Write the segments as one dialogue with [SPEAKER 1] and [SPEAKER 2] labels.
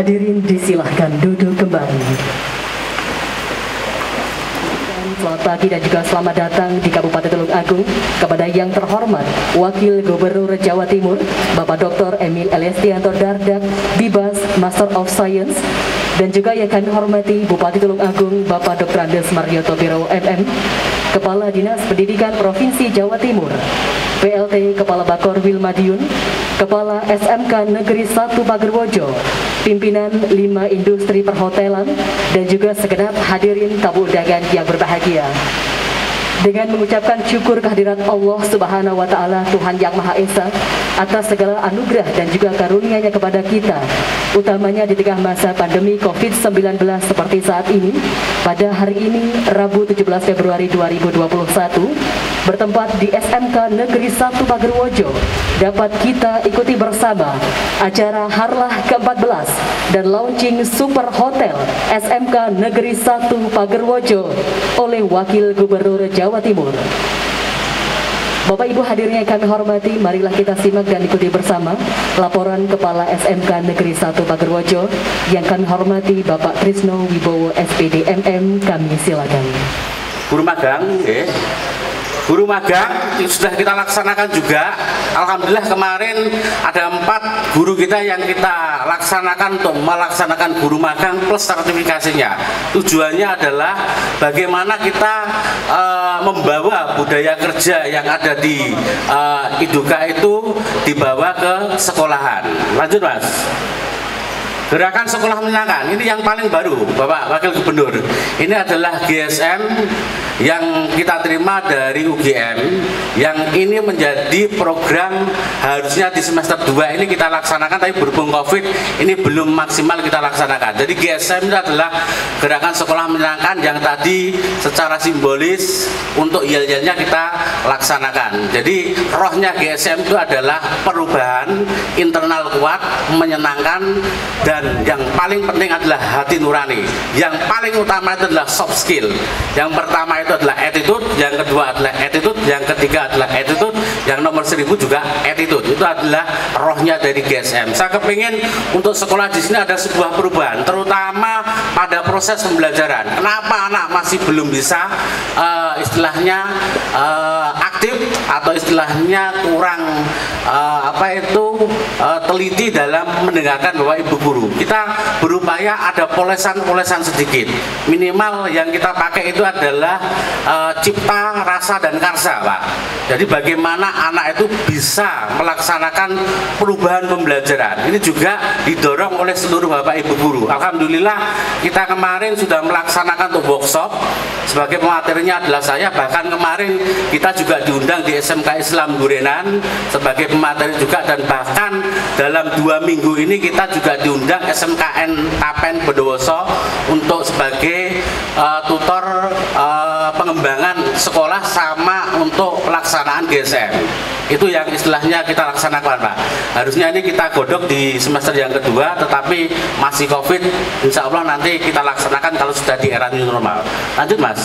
[SPEAKER 1] Hadirin disilahkan duduk kembali. Selamat pagi dan juga selamat datang di Kabupaten Tulung Agung kepada yang terhormat Wakil Gubernur Jawa Timur Bapak Dr. Emil Elistianto Dardak, Bibas, Master of Science, dan juga yang kami hormati Bupati Tulung Agung Bapak Dr. Andes Marioto Biro MM, Kepala Dinas Pendidikan Provinsi Jawa Timur, PLT Kepala Bakor Wilmadiun, Kepala SMK Negeri 1 Pagerwojo, pimpinan 5 industri perhotelan, dan juga segenap hadirin tamu undangan yang berbahagia. Dengan mengucapkan syukur kehadirat Allah Subhanahu wa Ta'ala, Tuhan Yang Maha Esa, atas segala anugerah dan juga karunia-Nya kepada kita, utamanya di tengah masa pandemi COVID-19 seperti saat ini. Pada hari ini, Rabu 17 Februari 2021, bertempat di SMK Negeri 1 Pagerwojo, dapat kita ikuti bersama acara Harlah ke-14 dan launching Super Hotel SMK Negeri 1 Pagerwojo oleh Wakil Gubernur Jawa Timur. Bapak Ibu hadirin yang kami hormati, marilah kita simak dan ikuti bersama laporan Kepala SMK Negeri 1 Pagerwojo yang kami hormati Bapak Trisno Wibowo SPD MM. Kami silakan.
[SPEAKER 2] Guru magang, guru magang sudah kita laksanakan juga. Alhamdulillah kemarin ada 4 guru kita yang kita laksanakan untuk melaksanakan guru magang plus sertifikasinya. Tujuannya adalah bagaimana kita membawa budaya kerja yang ada di Iduka itu dibawa ke sekolahan. Lanjut Mas. Gerakan Sekolah Menyenangkan, ini yang paling baru Bapak Wakil Gubernur. Ini adalah GSM yang kita terima dari UGM, yang ini menjadi program harusnya di semester 2 ini kita laksanakan, tapi berhubung COVID ini belum maksimal kita laksanakan. Jadi GSM itu adalah Gerakan Sekolah Menyenangkan yang tadi secara simbolis untuk yel-yelnya kita laksanakan. Jadi rohnya GSM itu adalah perubahan internal kuat, menyenangkan, dan yang paling penting adalah hati nurani. Yang paling utama itu adalah soft skill. Yang pertama itu adalah attitude, yang kedua adalah attitude, yang ketiga adalah attitude, yang nomor 1000 juga attitude. Itu adalah rohnya dari GSM. Saya kepingin untuk sekolah di sini ada sebuah perubahan, terutama pada proses pembelajaran. Kenapa anak masih belum bisa istilahnya aktif atau istilahnya kurang teliti dalam mendengarkan Bapak Ibu guru. Kita berupaya ada polesan-polesan sedikit. Minimal yang kita pakai itu adalah cipta, rasa, dan karsa, Pak. Jadi bagaimana anak itu bisa melaksanakan perubahan pembelajaran. Ini juga didorong oleh seluruh Bapak Ibu guru. Alhamdulillah kita kemarin sudah melaksanakan untuk workshop. Sebagai pematerinya adalah saya. Bahkan kemarin kita juga diundang di SMK Islam Durenan sebagai pemateri juga, dan bahkan dalam 2 minggu ini kita juga diundang SMKN Tapen Bondowoso untuk sebagai tutor pengembangan sekolah sama untuk pelaksanaan GSM. Itu yang istilahnya kita laksanakan, Pak. Harusnya ini kita godok di semester yang kedua, tetapi masih COVID. Insya Allah nanti kita laksanakan kalau sudah di era new normal. Lanjut Mas.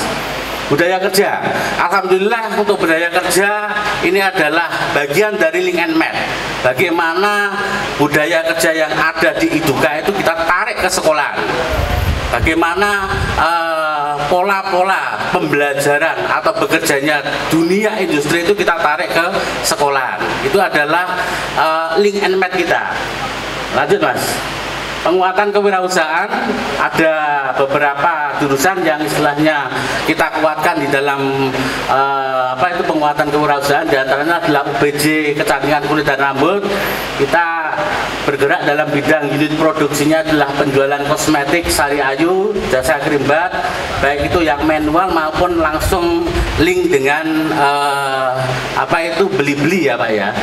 [SPEAKER 2] Budaya kerja, alhamdulillah untuk budaya kerja ini adalah bagian dari link and match. Bagaimana budaya kerja yang ada di Iduka itu kita tarik ke sekolah. Bagaimana pola-pola pembelajaran atau bekerjanya dunia industri itu kita tarik ke sekolah. Itu adalah link and match kita. Lanjut Mas. Penguatan kewirausahaan, ada beberapa jurusan yang istilahnya kita kuatkan di dalam penguatan kewirausahaan. Di antaranya adalah UPJ kecantikan kulit dan rambut. Kita bergerak dalam bidang unit produksinya adalah penjualan kosmetik, sari ayu, jasa krimbat, baik itu yang manual maupun langsung link dengan beli-beli ya Pak ya.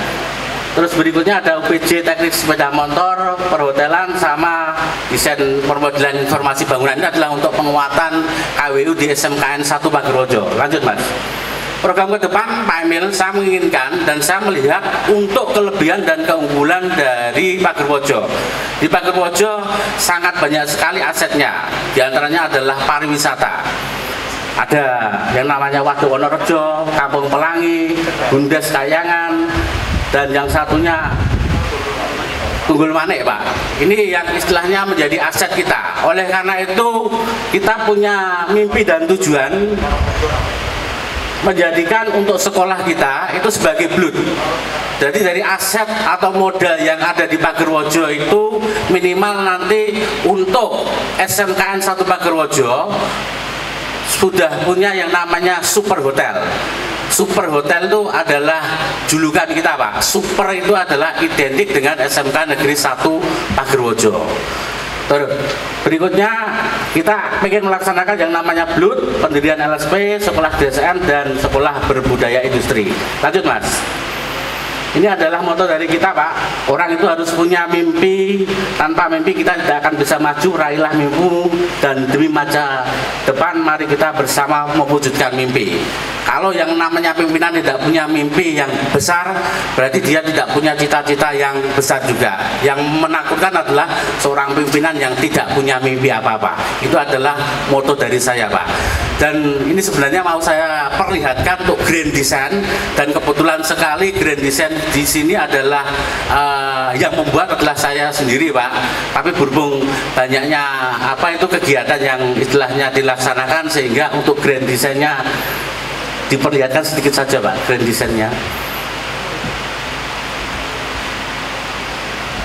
[SPEAKER 2] Terus berikutnya ada UPJ teknik sepeda motor, perhotelan, sama desain permodelan informasi bangunan. Ini adalah untuk penguatan KWU di SMKN 1 Pagerwojo. Lanjut Mas. Program ke depan Pak Emil, saya menginginkan dan saya melihat untuk kelebihan dan keunggulan dari Pagerwojo. Di Pagerwojo sangat banyak sekali asetnya. Di antaranya adalah pariwisata. Ada yang namanya Waduk Wonorejo, Kampung Pelangi, Bundes Kayangan, dan yang satunya unggul manik Pak. Ini yang istilahnya menjadi aset kita. Oleh karena itu kita punya mimpi dan tujuan menjadikan untuk sekolah kita itu sebagai blood. Jadi dari aset atau modal yang ada di Pagerwojo itu minimal nanti untuk SMKN 1 Pagerwojo sudah punya yang namanya super hotel. Super hotel itu adalah julukan kita Pak. Super itu adalah identik dengan SMK Negeri 1 Pagerwojo. Terus berikutnya kita ingin melaksanakan yang namanya BLUD, pendirian LSP, sekolah DSN dan sekolah berbudaya industri. Lanjut Mas. Ini adalah moto dari kita Pak. Orang itu harus punya mimpi. Tanpa mimpi kita tidak akan bisa maju. Raihlah mimpimu dan demi masa depan mari kita bersama mewujudkan mimpi. Kalau yang namanya pimpinan tidak punya mimpi yang besar, berarti dia tidak punya cita-cita yang besar juga. Yang menakutkan adalah seorang pimpinan yang tidak punya mimpi apa-apa. Itu adalah moto dari saya Pak. Dan ini sebenarnya mau saya perlihatkan untuk Grand Design, dan kebetulan sekali Grand Design di sini adalah yang membuat adalah saya sendiri Pak. Tapi berhubung banyaknya itu kegiatan yang istilahnya dilaksanakan sehingga untuk Grand Design-nya diperlihatkan sedikit saja Pak, Grand Design-nya.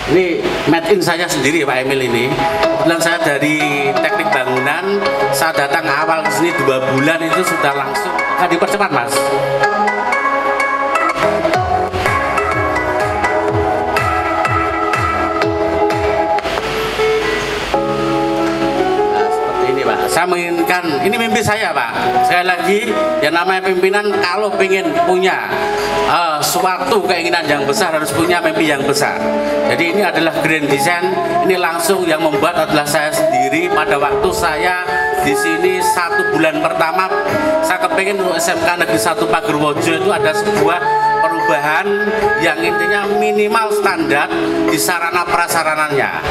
[SPEAKER 2] Ini made in saya sendiri Pak Emil ini. Kebetulan saya dari teknik bangunan, saya datang awal ke sini 2 bulan itu sudah langsung dipercepat Mas. Saya menginginkan, ini mimpi saya Pak. Sekali lagi, yang namanya pimpinan kalau ingin punya suatu keinginan yang besar harus punya mimpi yang besar. Jadi ini adalah Grand Design, ini langsung yang membuat adalah saya sendiri. Pada waktu saya di sini 1 bulan pertama, saya kepingin untuk SMK Negeri 1 Pagerwojo itu ada sebuah perubahan yang intinya minimal standar di sarana prasarananya.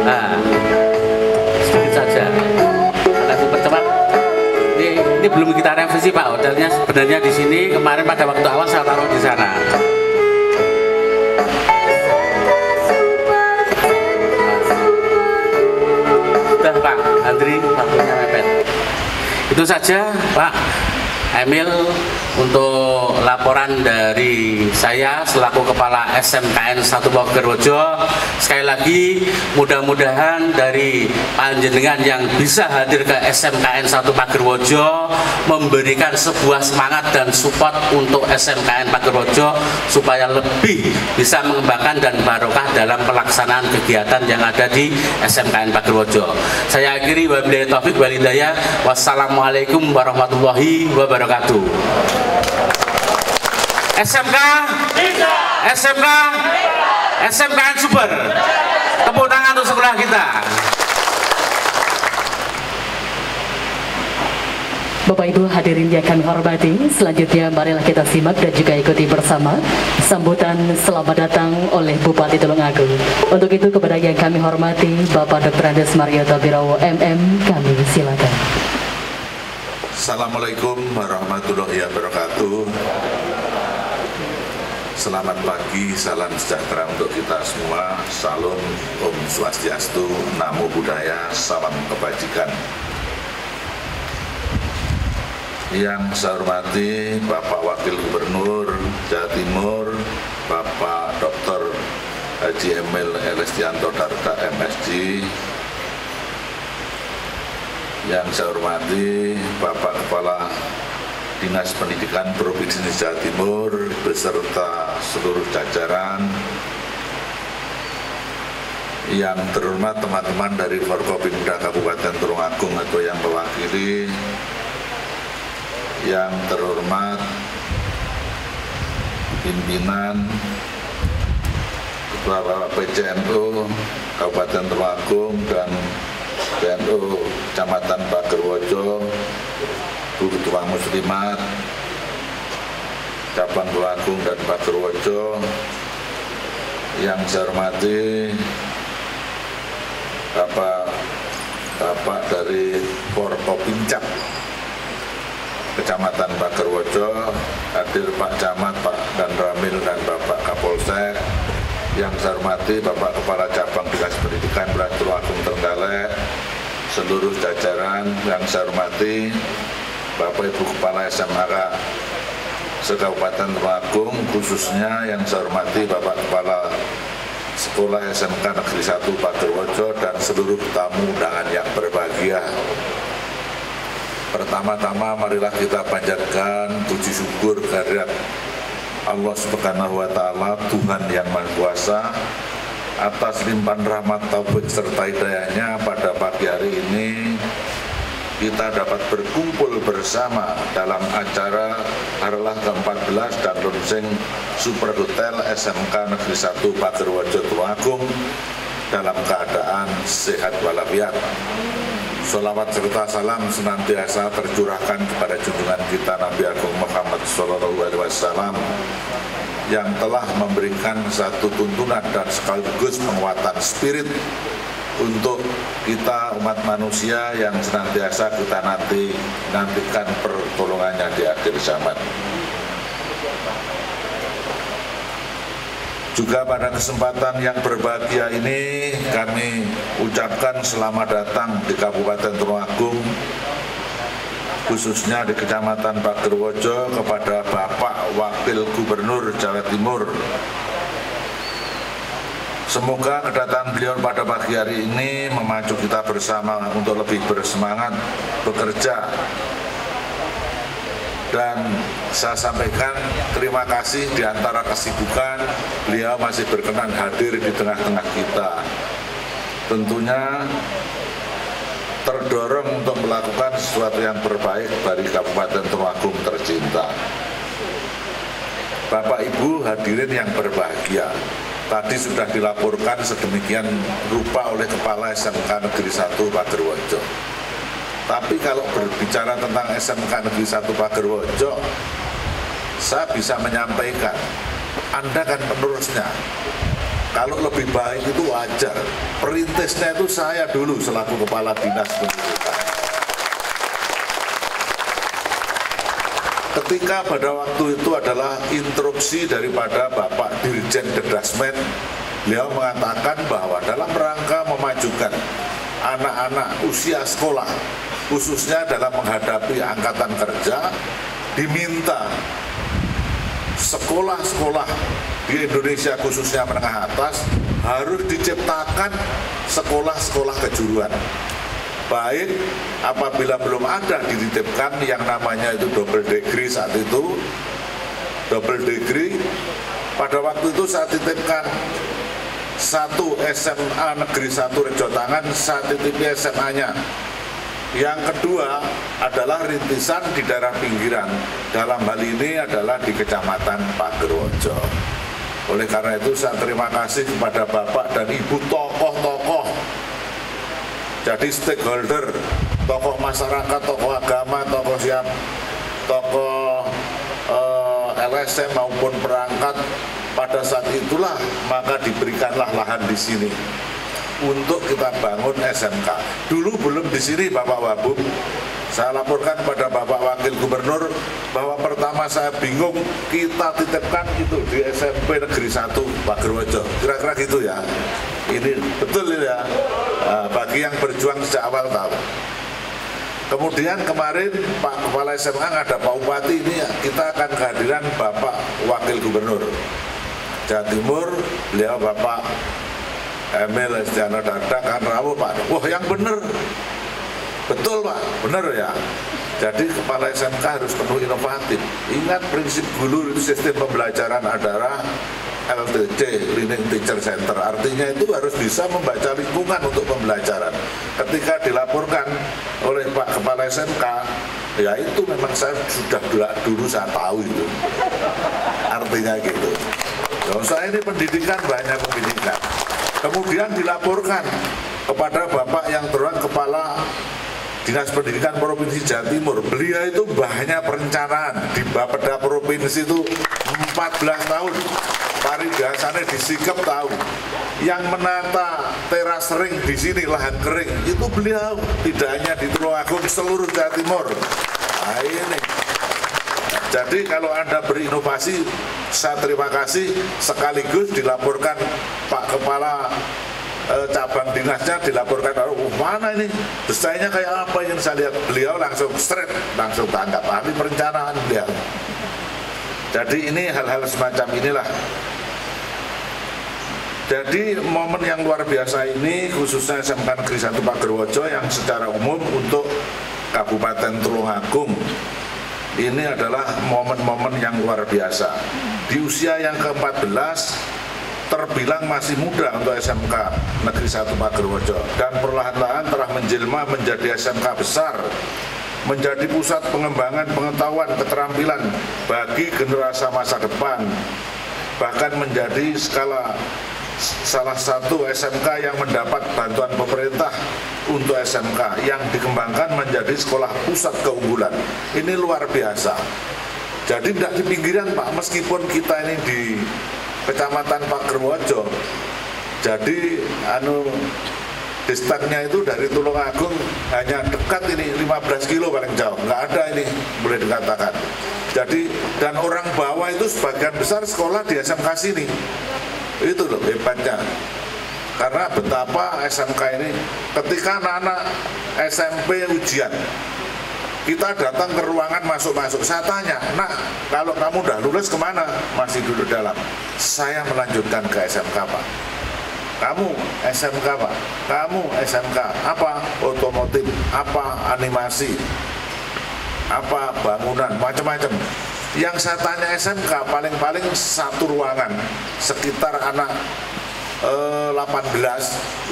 [SPEAKER 2] Nah, sedikit saja akan dipercepat. Ini belum kita revisi Pak, hotelnya sebenarnya di sini. Kemarin pada waktu awal saya taruh di sana. Sudah Pak, Andri, waktunya mepet. Itu saja Pak Emil untuk laporan dari saya selaku Kepala SMKN 1 Pagerwojo. Sekali lagi mudah-mudahan dari panjenengan yang bisa hadir ke SMKN 1 Pagerwojo memberikan sebuah semangat dan support untuk SMKN Pagerwojo supaya lebih bisa mengembangkan dan barokah dalam pelaksanaan kegiatan yang ada di SMKN Pagerwojo. Saya akhiri wabillahi taufik wal hidayah. Wassalamualaikum warahmatullahi wabarakatuh. SMK bisa. SMK bisa. SMKN Super. Tepuk tangan untuk sekolah kita.
[SPEAKER 1] Bapak Ibu hadirin yang kami hormati, selanjutnya marilah kita simak dan juga ikuti bersama sambutan selamat datang oleh Bupati Tulungagung. Untuk itu kepada yang kami hormati Bapak Dr. Andes Mario Tabirawo MM, kami silakan.
[SPEAKER 3] Assalamualaikum warahmatullahi wabarakatuh. Selamat pagi, salam sejahtera untuk kita semua. Salam, Om Swastiastu, Namo Buddhaya, salam kebajikan. Yang saya hormati Bapak Wakil Gubernur Jawa Timur, Bapak Dr. Haji Emil Elestianto Dardak MSc. Yang saya hormati Bapak Kepala Dinas Pendidikan Provinsi Jawa Timur beserta seluruh jajaran. Yang terhormat teman-teman dari Forkopimda Kabupaten Tulungagung atau yang mewakili. Yang terhormat pimpinan Ketua Bapak PCNU Kabupaten Tulungagung dan PNU Kecamatan Pagerwojo, Bu Ketua Muslimat Cabang Tulungagung dan Pagerwojo. Yang saya hormati Bapak dari Forkopimcap Kecamatan Pagerwojo, hadir Pak Camat, Pak Dan Ramil, dan Bapak Kapolsek. Yang saya hormati Bapak Kepala Cabang Dinas Pendidikan Tulungagung Trenggalek, seluruh jajaran yang saya hormati, Bapak Ibu Kepala SMK se-Kabupaten Tulungagung, khususnya yang saya hormati Bapak Kepala Sekolah SMK Negeri 1 Pagerwojo dan seluruh tamu undangan yang berbahagia. Pertama-tama marilah kita panjatkan puji syukur kehadirat Allah Subhanahu wa Ta'ala, Tuhan yang Maha Kuasa, atas limpahan rahmat taufik serta hidayahnya pada pagi hari ini kita dapat berkumpul bersama dalam acara Harlah ke-14 dan launching Super Hotel SMK Negeri 1 Pagerwojo Tulungagung dalam keadaan sehat walafiat. Sholawat serta salam senantiasa tercurahkan kepada junjungan kita Nabi Agung Muhammad SAW yang telah memberikan satu tuntunan dan sekaligus penguatan spirit untuk kita umat manusia yang senantiasa kita nantikan pertolongannya di akhir zaman. Juga pada kesempatan yang berbahagia ini kami ucapkan selamat datang di Kabupaten Tulungagung, khususnya di Kecamatan Pagerwojo, kepada Bapak Wakil Gubernur Jawa Timur. Semoga kedatangan beliau pada pagi hari ini memacu kita bersama untuk lebih bersemangat bekerja. Dan saya sampaikan terima kasih di antara kesibukan, beliau masih berkenan hadir di tengah-tengah kita. Tentunya terdorong untuk melakukan sesuatu yang terbaik bagi Kabupaten Tulungagung tercinta. Bapak Ibu hadirin yang berbahagia, tadi sudah dilaporkan sedemikian rupa oleh Kepala SMK Negeri 1 Pagerwojo. Tapi kalau berbicara tentang SMK Negeri 1 Pagerwojo, saya bisa menyampaikan, Anda kan penerusnya. Kalau lebih baik itu wajar. Perintisnya itu saya dulu selaku Kepala Dinas Pendidikan. Ketika pada waktu itu adalah instruksi daripada Bapak Dirjen Dedasmen, beliau mengatakan bahwa dalam rangka memajukan anak-anak usia sekolah, khususnya dalam menghadapi angkatan kerja, diminta sekolah-sekolah di Indonesia khususnya menengah atas harus diciptakan sekolah-sekolah kejuruan. Baik apabila belum ada dititipkan yang namanya itu double degree saat itu, double degree, pada waktu itu saya titipkan satu SMA Negeri 1 Rejotangan, saya titipi SMA-nya. Yang kedua adalah rintisan di daerah pinggiran, dalam hal ini adalah di Kecamatan Pagerwojo. Oleh karena itu saya terima kasih kepada Bapak dan Ibu tokoh-tokoh, jadi stakeholder, tokoh masyarakat, tokoh agama, tokoh LSM maupun perangkat. Pada saat itulah maka diberikanlah lahan di sini untuk kita bangun SMK. Dulu belum di sini Bapak Wabub. Saya laporkan pada Bapak Wakil Gubernur bahwa pertama saya bingung, kita titipkan itu di SMP Negeri 1 Pagerwojo. Kira-kira gitu ya. Ini betul ya. Bagi yang berjuang sejak awal tahu. Kemudian kemarin Pak Kepala SMA ada Pak Bupati, ini kita akan kehadiran Bapak Wakil Gubernur Jawa Timur, beliau Bapak Emil Dardak kan rawuh Pak. Wah yang bener, betul Pak, bener ya. Jadi Kepala SMK harus penuh inovatif. Ingat prinsip dulu itu sistem pembelajaran adalah LTC, Learning Teacher Center. Artinya itu harus bisa membaca lingkungan untuk pembelajaran. Ketika dilaporkan oleh Pak Kepala SMK, ya itu memang saya sudah dulu saya tahu itu. Artinya gitu. Nah, saya ini pendidikan, banyak pendidikan. Kemudian dilaporkan kepada Bapak yang terhormat Kepala Dinas Pendidikan Provinsi Jawa Timur. Beliau itu banyak perencanaan di Bapeda Provinsi itu 14 tahun. Parigasane disikap tahu. Yang menata teras ring di sini, lahan kering, itu beliau, tidak hanya di Tulungagung, seluruh Jawa Timur. Nah ini Jadi kalau Anda berinovasi, saya terima kasih, sekaligus dilaporkan Pak Kepala cabang dinasnya, dilaporkan, mana ini desainnya kayak apa yang saya lihat. Beliau langsung straight, langsung tanggap, ahli perencanaan beliau. Jadi ini hal-hal semacam inilah. Jadi momen yang luar biasa ini khususnya SMK Negeri 1 Pagerwojo yang secara umum untuk Kabupaten Tulungagung ini adalah momen-momen yang luar biasa. Di usia yang ke-14 terbilang masih muda untuk SMK Negeri 1 Pagerwojo dan perlahan-lahan telah menjelma menjadi SMK besar, menjadi pusat pengembangan pengetahuan keterampilan bagi generasi masa depan, bahkan menjadi salah satu SMK yang mendapat bantuan pemerintah untuk SMK yang dikembangkan menjadi sekolah pusat keunggulan. Ini luar biasa. Jadi tidak di pinggiran Pak, meskipun kita ini di Kecamatan Pagerwojo, jadi distansinya itu dari Tulungagung hanya dekat ini 15 kilo paling jauh, nggak ada ini boleh dikatakan. Jadi dan orang bawah itu sebagian besar sekolah di SMK sini. Itu loh hebatnya. Karena betapa SMK ini ketika anak-anak SMP ujian, kita datang ke ruangan masuk-masuk, saya tanya, nak kalau kamu udah lulus kemana? Masih duduk dalam. Saya melanjutkan ke SMK Pak. Kamu SMK Pak, kamu SMK apa? Otomotif, apa animasi, apa bangunan, macam-macam. Yang saya tanya SMK paling-paling satu ruangan, sekitar anak 18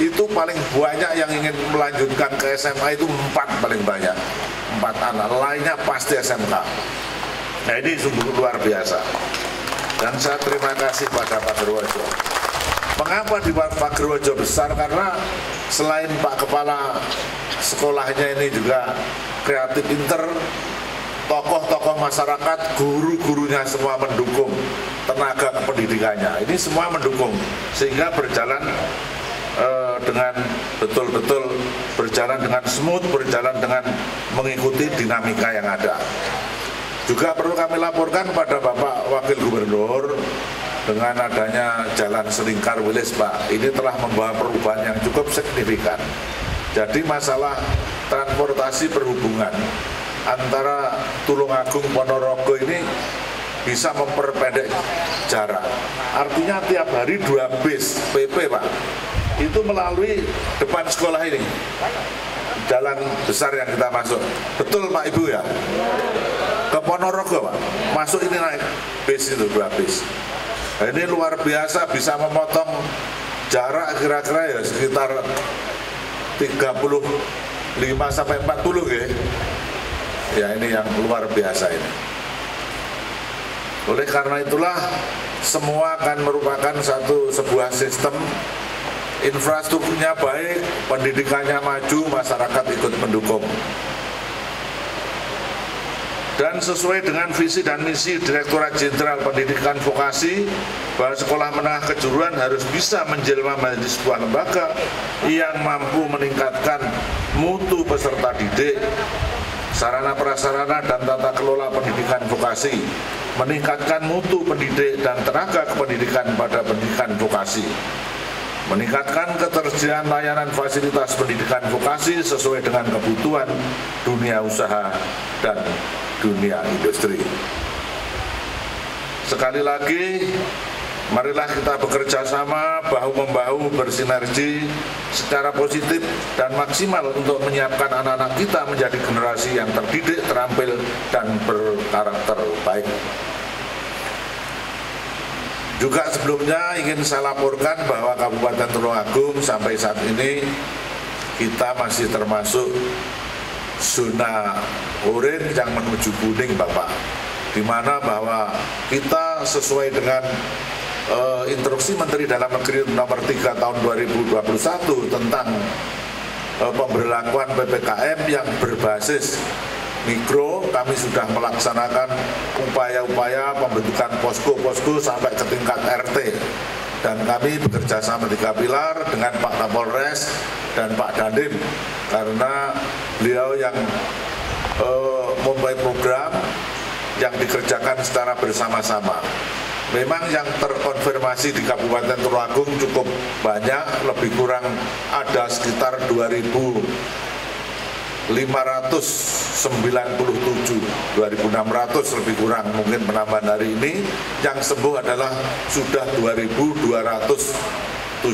[SPEAKER 3] itu paling banyak yang ingin melanjutkan ke SMA itu 4 paling banyak, 4 anak, lainnya pasti SMK. Nah ini sungguh luar biasa dan saya terima kasih pada Pagerwojo. Mengapa di Pagerwojo besar? Karena selain Pak Kepala sekolahnya ini juga kreatif pinter, tokoh-tokoh masyarakat, guru-gurunya semua mendukung, tenaga kependidikannya ini semua mendukung sehingga berjalan dengan betul-betul berjalan dengan smooth, berjalan dengan mengikuti dinamika yang ada. Juga perlu kami laporkan pada Bapak Wakil Gubernur, dengan adanya Jalan Selingkar Wilis Pak, ini telah membawa perubahan yang cukup signifikan. Jadi masalah transportasi perhubungan antara Tulungagung Ponorogo ini bisa memperpendek jarak. Artinya tiap hari 2 bis PP Pak, itu melalui depan sekolah ini, jalan besar yang kita masuk. Betul Pak Ibu ya? Ke Ponorogo Pak, masuk ini naik bis itu 2 bis. Nah, ini luar biasa, bisa memotong jarak kira-kira ya sekitar 35 sampai 40 ya. Ya ini yang luar biasa ini. Oleh karena itulah semua akan merupakan sebuah sistem, infrastrukturnya baik, pendidikannya maju, masyarakat ikut mendukung. Dan sesuai dengan visi dan misi Direktorat Jenderal Pendidikan Vokasi bahwa sekolah menengah kejuruan harus bisa menjelma menjadi sebuah lembaga yang mampu meningkatkan mutu peserta didik, sarana prasarana dan tata kelola pendidikan vokasi, meningkatkan mutu pendidik dan tenaga kependidikan pada pendidikan vokasi, meningkatkan ketersediaan layanan fasilitas pendidikan vokasi sesuai dengan kebutuhan dunia usaha dan dunia industri. Sekali lagi, marilah kita bekerja sama, bahu-membahu, bersinergi secara positif dan maksimal untuk menyiapkan anak-anak kita menjadi generasi yang terdidik, terampil, dan berkarakter baik. Juga sebelumnya ingin saya laporkan bahwa Kabupaten Tulungagung sampai saat ini kita masih termasuk zona oranye yang menuju kuning Bapak, di mana bahwa kita sesuai dengan instruksi Menteri Dalam Negeri nomor 3 tahun 2021 tentang pemberlakuan PPKM yang berbasis mikro, kami sudah melaksanakan upaya-upaya pembentukan posko-posko sampai ke tingkat RT, dan kami bekerja sama 3 pilar dengan Pak Kapolres dan Pak Dandim, karena beliau yang membuat program yang dikerjakan secara bersama-sama. Memang yang terkonfirmasi di Kabupaten Tulungagung cukup banyak, lebih kurang ada sekitar 2.597, 2.600 lebih kurang mungkin penambahan hari ini. Yang sembuh adalah sudah 2.278.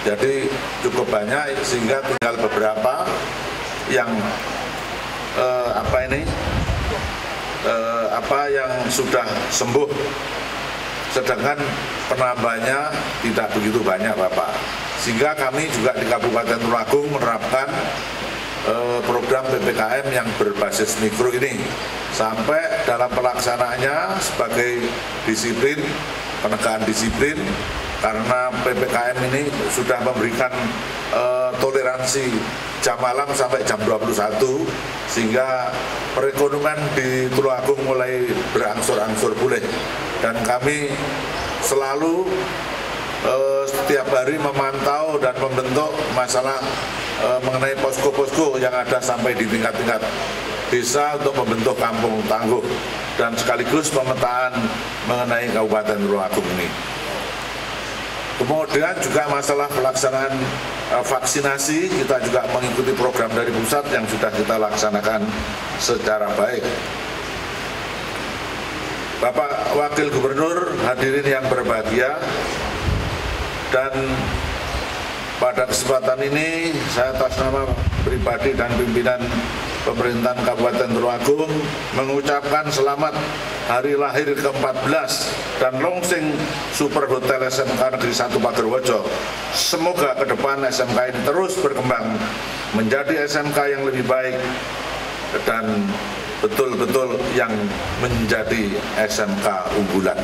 [SPEAKER 3] Jadi cukup banyak, sehingga tinggal beberapa yang yang sudah sembuh, sedangkan penambahnya tidak begitu banyak, Bapak. Sehingga kami juga di Kabupaten Tulungagung menerapkan program PPKM yang berbasis mikro ini, sampai dalam pelaksanaannya sebagai disiplin, penegakan disiplin, karena PPKM ini sudah memberikan toleransi jam malam sampai jam 21, sehingga perekonomian di Tulungagung mulai berangsur-angsur pulih. Dan kami selalu setiap hari memantau dan membentuk masalah mengenai posko-posko yang ada sampai di tingkat-tingkat desa untuk membentuk kampung tangguh, dan sekaligus pemetaan mengenai Kabupaten Tulungagung ini. Kemudian juga masalah pelaksanaan vaksinasi, kita juga mengikuti program dari pusat yang sudah kita laksanakan secara baik. Bapak Wakil Gubernur, hadirin yang berbahagia, dan pada kesempatan ini saya atas nama pribadi dan pimpinan pemerintahan Kabupaten Tulungagung mengucapkan selamat hari lahir ke-14 dan launching Super Hotel SMK Negeri 1 Pagerwojo. Semoga ke depan SMK ini terus berkembang menjadi SMK yang lebih baik dan betul-betul yang menjadi SMK unggulan.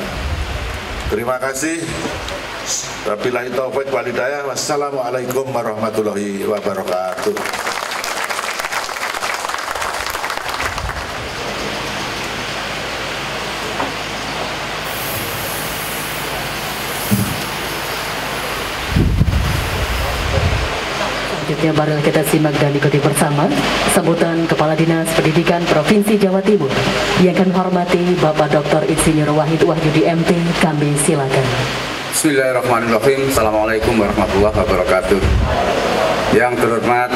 [SPEAKER 3] Terima kasih. Wabillahi taufiq wal hidayah. Wassalamualaikum warahmatullahi wabarakatuh.
[SPEAKER 1] Selanjutnya mari kita simak dan ikuti bersama sambutan Kepala Dinas Pendidikan Provinsi Jawa Timur yang kami hormati Bapak Dr. Insinyur Wahid Wahyudi MT. Kami silakan.
[SPEAKER 4] Bismillahirrahmanirrahim. Assalamualaikum warahmatullahi wabarakatuh. Yang terhormat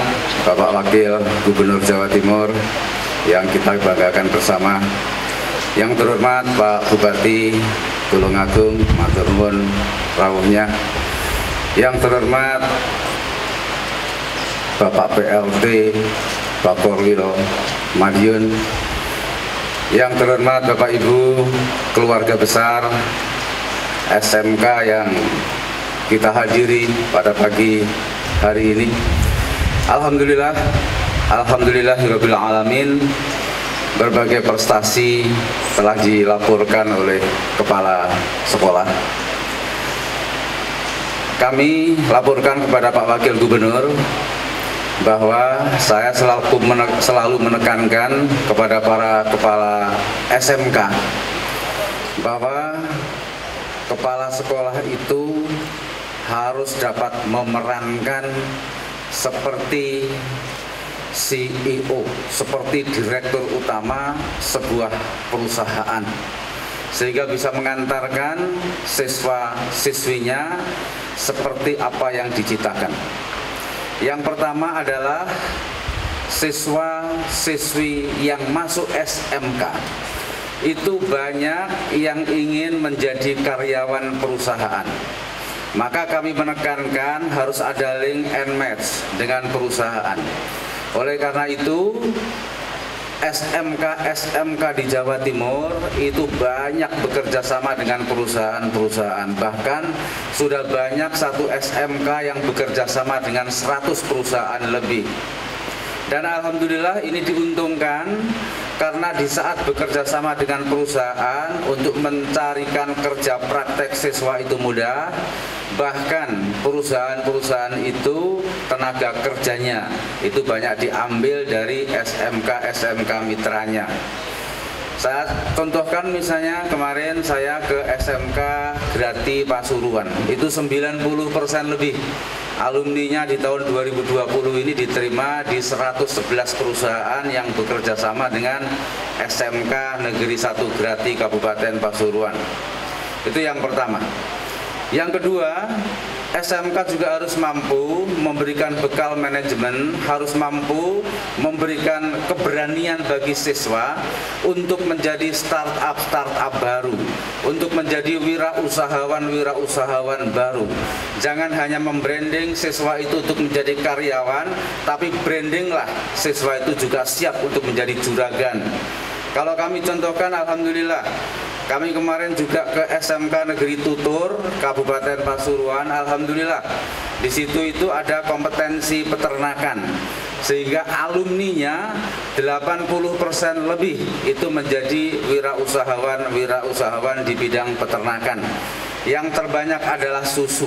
[SPEAKER 4] Bapak Wakil Gubernur Jawa Timur yang kita banggakan bersama, yang terhormat Pak Bupati Tulungagung, matur nuwun rawuhnya, yang terhormat Bapak PLT Pak Korwil Madiun, yang terhormat Bapak Ibu keluarga besar SMK yang kita hadiri pada pagi hari ini. Alhamdulillahirabbil alamin, berbagai prestasi telah dilaporkan oleh kepala sekolah. Kami laporkan kepada Pak Wakil Gubernur bahwa saya selalu menekankan kepada para kepala SMK bahwa kepala sekolah itu harus dapat memerankan seperti CEO, seperti direktur utama sebuah perusahaan, sehingga bisa mengantarkan siswa-siswinya seperti apa yang diciptakan. Yang pertama adalah siswa-siswi yang masuk SMK itu banyak yang ingin menjadi karyawan perusahaan. Maka kami menekankan harus ada link and match dengan perusahaan. Oleh karena itu, SMK di Jawa Timur itu banyak bekerja sama dengan perusahaan-perusahaan. Bahkan sudah banyak satu SMK yang bekerja sama dengan 100 perusahaan lebih. Dan alhamdulillah ini diuntungkan karena di saat bekerja sama dengan perusahaan untuk mencarikan kerja praktek siswa itu mudah. Bahkan perusahaan-perusahaan itu tenaga kerjanya itu banyak diambil dari SMK mitranya. Saya contohkan misalnya kemarin saya ke SMK Grati Pasuruan, itu 90% lebih alumninya di tahun 2020 ini diterima di 111 perusahaan yang bekerja sama dengan SMK Negeri 1 Grati Kabupaten Pasuruan. Itu yang pertama. Yang kedua, SMK juga harus mampu memberikan bekal manajemen, harus mampu memberikan keberanian bagi siswa untuk menjadi startup baru, untuk menjadi wirausahawan baru. Jangan hanya membranding siswa itu untuk menjadi karyawan, tapi brandinglah siswa itu juga siap untuk menjadi juragan. Kalau kami contohkan, alhamdulillah, kami kemarin juga ke SMK Negeri Tutur, Kabupaten Pasuruan. Alhamdulillah, di situ itu ada kompetensi peternakan, sehingga alumninya 80% lebih itu menjadi wirausahawan di bidang peternakan. Yang terbanyak adalah susu.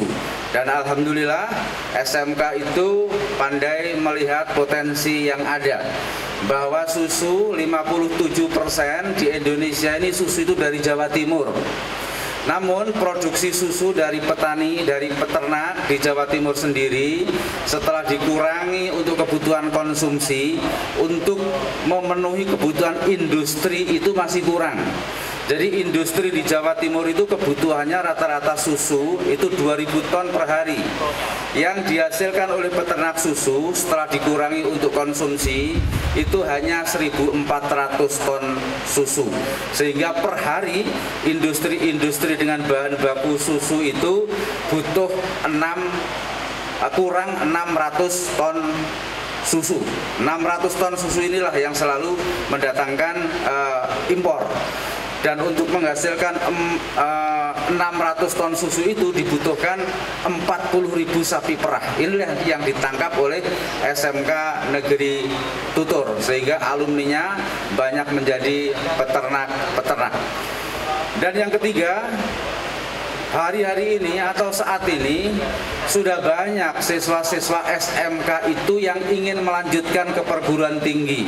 [SPEAKER 4] Dan alhamdulillah, SMK itu pandai melihat potensi yang ada. Bahwa susu 57% di Indonesia ini susu itu dari Jawa Timur. Namun produksi susu dari petani, dari peternak di Jawa Timur sendiri setelah dikurangi untuk kebutuhan konsumsi, untuk memenuhi kebutuhan industri itu masih kurang. Jadi industri di Jawa Timur itu kebutuhannya rata-rata susu itu 2000 ton per hari. Yang dihasilkan oleh peternak susu setelah dikurangi untuk konsumsi itu hanya 1400 ton susu. Sehingga per hari industri-industri dengan bahan baku susu itu butuh kurang 600 ton susu. 600 ton susu inilah yang selalu mendatangkan impor. Dan untuk menghasilkan 600 ton susu itu dibutuhkan 40.000 sapi perah. Inilah yang ditangkap oleh SMK Negeri Tutur, sehingga alumninya banyak menjadi peternak. Dan yang ketiga, hari-hari ini atau saat ini sudah banyak siswa-siswa SMK itu yang ingin melanjutkan ke perguruan tinggi,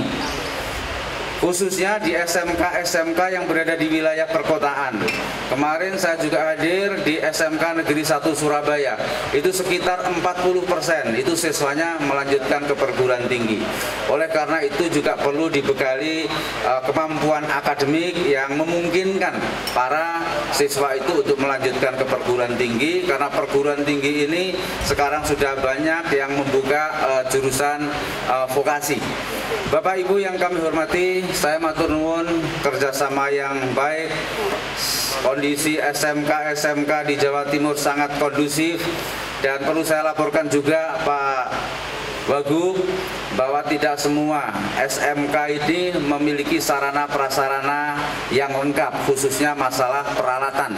[SPEAKER 4] khususnya di SMK yang berada di wilayah perkotaan. Kemarin saya juga hadir di SMK Negeri 1 Surabaya. Itu sekitar 40% itu siswanya melanjutkan ke perguruan tinggi. Oleh karena itu juga perlu dibekali kemampuan akademik yang memungkinkan para siswa itu untuk melanjutkan ke perguruan tinggi, karena perguruan tinggi ini sekarang sudah banyak yang membuka jurusan vokasi. Bapak Ibu yang kami hormati, saya matur nuwun kerjasama yang baik. Kondisi SMK di Jawa Timur sangat kondusif, dan perlu saya laporkan juga Pak Wagub bahwa tidak semua SMK ini memiliki sarana prasarana yang lengkap, khususnya masalah peralatan.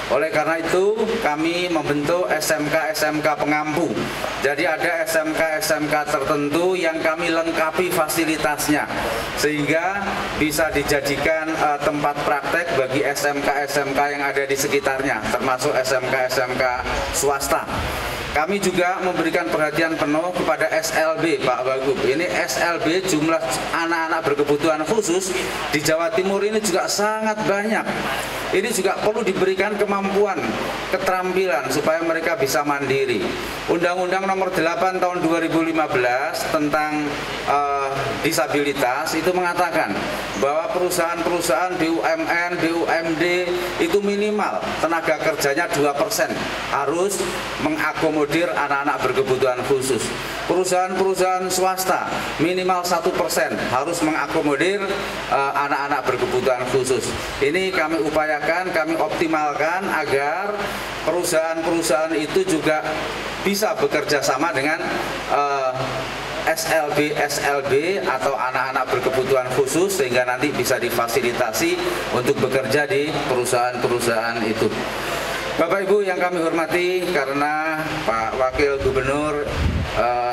[SPEAKER 4] Oleh karena itu kami membentuk SMK pengampu. Jadi ada SMK tertentu yang kami lengkapi fasilitasnya, sehingga bisa dijadikan tempat praktek bagi SMK yang ada di sekitarnya, termasuk SMK swasta. Kami juga memberikan perhatian penuh kepada SLB, Pak Wagub. Ini SLB, jumlah anak-anak berkebutuhan khusus di Jawa Timur ini juga sangat banyak. Ini juga perlu diberikan kemampuan, keterampilan supaya mereka bisa mandiri. Undang-Undang Nomor 8 Tahun 2015 tentang disabilitas itu mengatakan bahwa perusahaan-perusahaan BUMN, BUMD itu minimal tenaga kerjanya 2% harus mengakomodir anak-anak berkebutuhan khusus. Perusahaan-perusahaan swasta minimal 1% harus mengakomodir anak-anak berkebutuhan khusus. Ini kami upayakan, kami optimalkan agar perusahaan-perusahaan itu juga bisa bekerja sama dengan SLB atau anak-anak berkebutuhan khusus, sehingga nanti bisa difasilitasi untuk bekerja di perusahaan-perusahaan itu. Bapak Ibu yang kami hormati, karena Pak Wakil Gubernur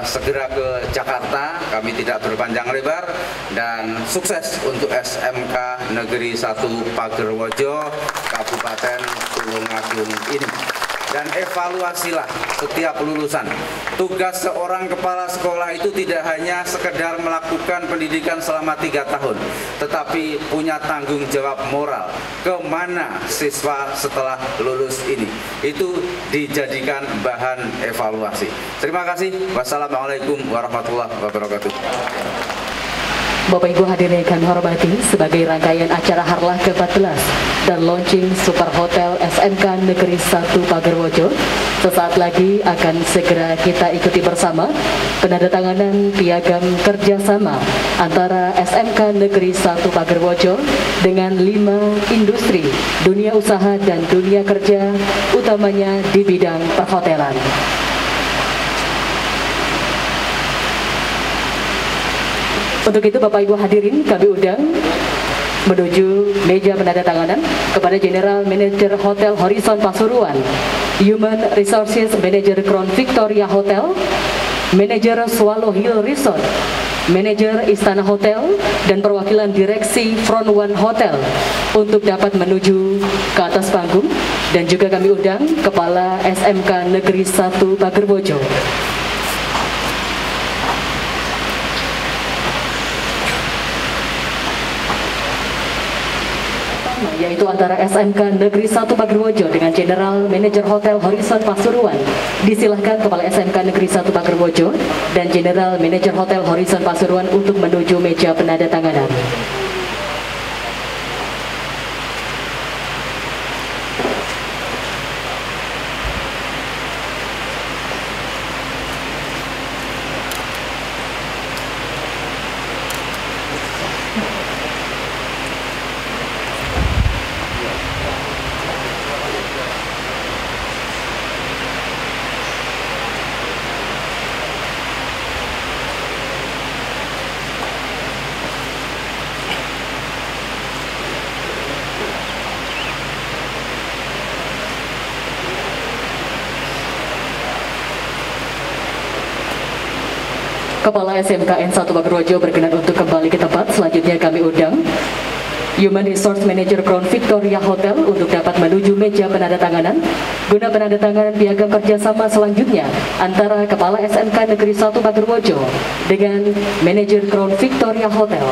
[SPEAKER 4] segera ke Jakarta, kami tidak berpanjang lebar, dan sukses untuk SMK Negeri 1 Pagerwojo Kabupaten Tulungagung ini. dan evaluasilah setiap lulusan. Tugas seorang kepala sekolah itu tidak hanya sekedar melakukan pendidikan selama 3 tahun, tetapi punya tanggung jawab moral. Kemana siswa setelah lulus ini? Itu dijadikan bahan evaluasi. Terima kasih. Wassalamualaikum warahmatullahi wabarakatuh.
[SPEAKER 1] Bapak Ibu hadirin yang kami hormati, sebagai rangkaian acara Harlah ke-14 dan launching Super Hotel SMK Negeri 1 Pagerwojo, sesaat lagi akan segera kita ikuti bersama penandatanganan piagam kerjasama antara SMK Negeri 1 Pagerwojo dengan 5 industri dunia usaha dan dunia kerja, utamanya di bidang perhotelan. Untuk itu Bapak Ibu hadirin kami undang menuju meja penandatanganan kepada General Manager Hotel Horizon Pasuruan, Human Resources Manager Crown Victoria Hotel, Manager Swallow Hill Resort, Manager Istana Hotel, dan perwakilan Direksi Front One Hotel untuk dapat menuju ke atas panggung, dan juga kami undang Kepala SMK Negeri 1 Pagerwojo. Yaitu antara SMK Negeri 1 Pagerwojo dengan General Manager Hotel Horizon Pasuruan. Disilahkan Kepala SMK Negeri 1 Pagerwojo dan General Manager Hotel Horizon Pasuruan untuk menuju meja penandatanganan. Kepala SMKN 1 Pagerwojo berkenan untuk kembali ke tempat. Selanjutnya kami undang Human Resource Manager Crown Victoria Hotel untuk dapat menuju meja penandatanganan guna penandatanganan piagam kerjasama selanjutnya antara Kepala SMK Negeri 1 Pagerwojo dengan Manajer Crown Victoria Hotel.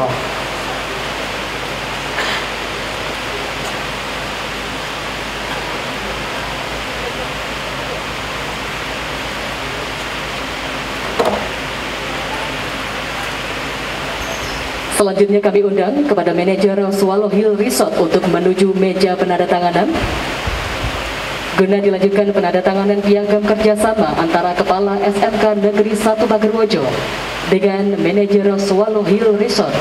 [SPEAKER 1] Selanjutnya kami undang kepada Manajer Swallow Hill Resort untuk menuju meja penandatanganan guna dilanjutkan penandatanganan piagam kerjasama antara Kepala SMK Negeri 1 Pagerwojo dengan Manajer Swallow Hill Resort.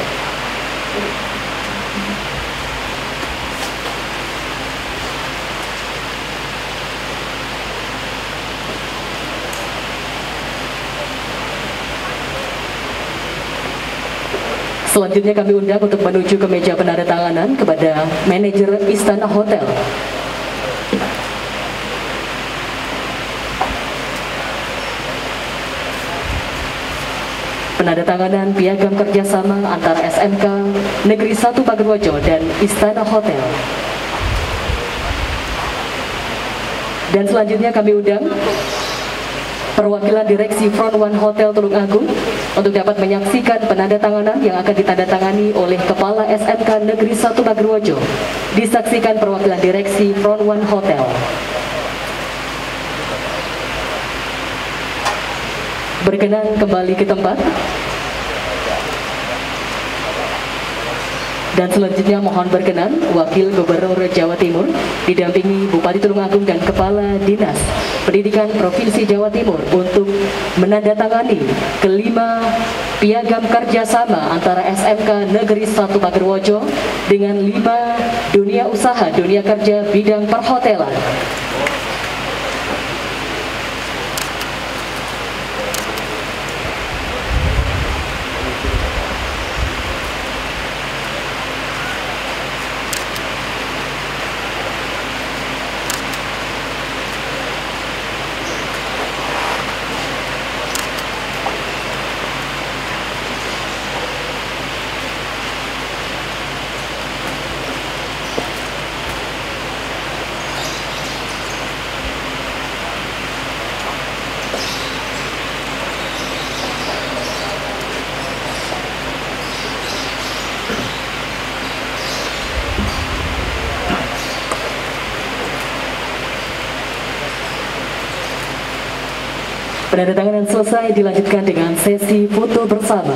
[SPEAKER 1] Selanjutnya kami undang untuk menuju ke meja penandatanganan kepada Manajer Istana Hotel. Penandatanganan piagam kerjasama antara SMK Negeri 1 Pagerwojo dan Istana Hotel. Dan selanjutnya kami undang perwakilan Direksi Front One Hotel Tulungagung untuk dapat menyaksikan penandatanganan yang akan ditandatangani oleh Kepala SMK Negeri 1 Pagerwojo. Disaksikan perwakilan Direksi Front One Hotel. Berkenan kembali ke tempat. Dan selanjutnya mohon berkenan Wakil Gubernur Jawa Timur didampingi Bupati Tulungagung dan Kepala Dinas Pendidikan Provinsi Jawa Timur untuk menandatangani kelima piagam kerjasama antara SMK Negeri 1 Pagerwojo dengan 5 dunia usaha dunia kerja bidang perhotelan. Penandatanganan selesai, dilanjutkan dengan sesi foto bersama.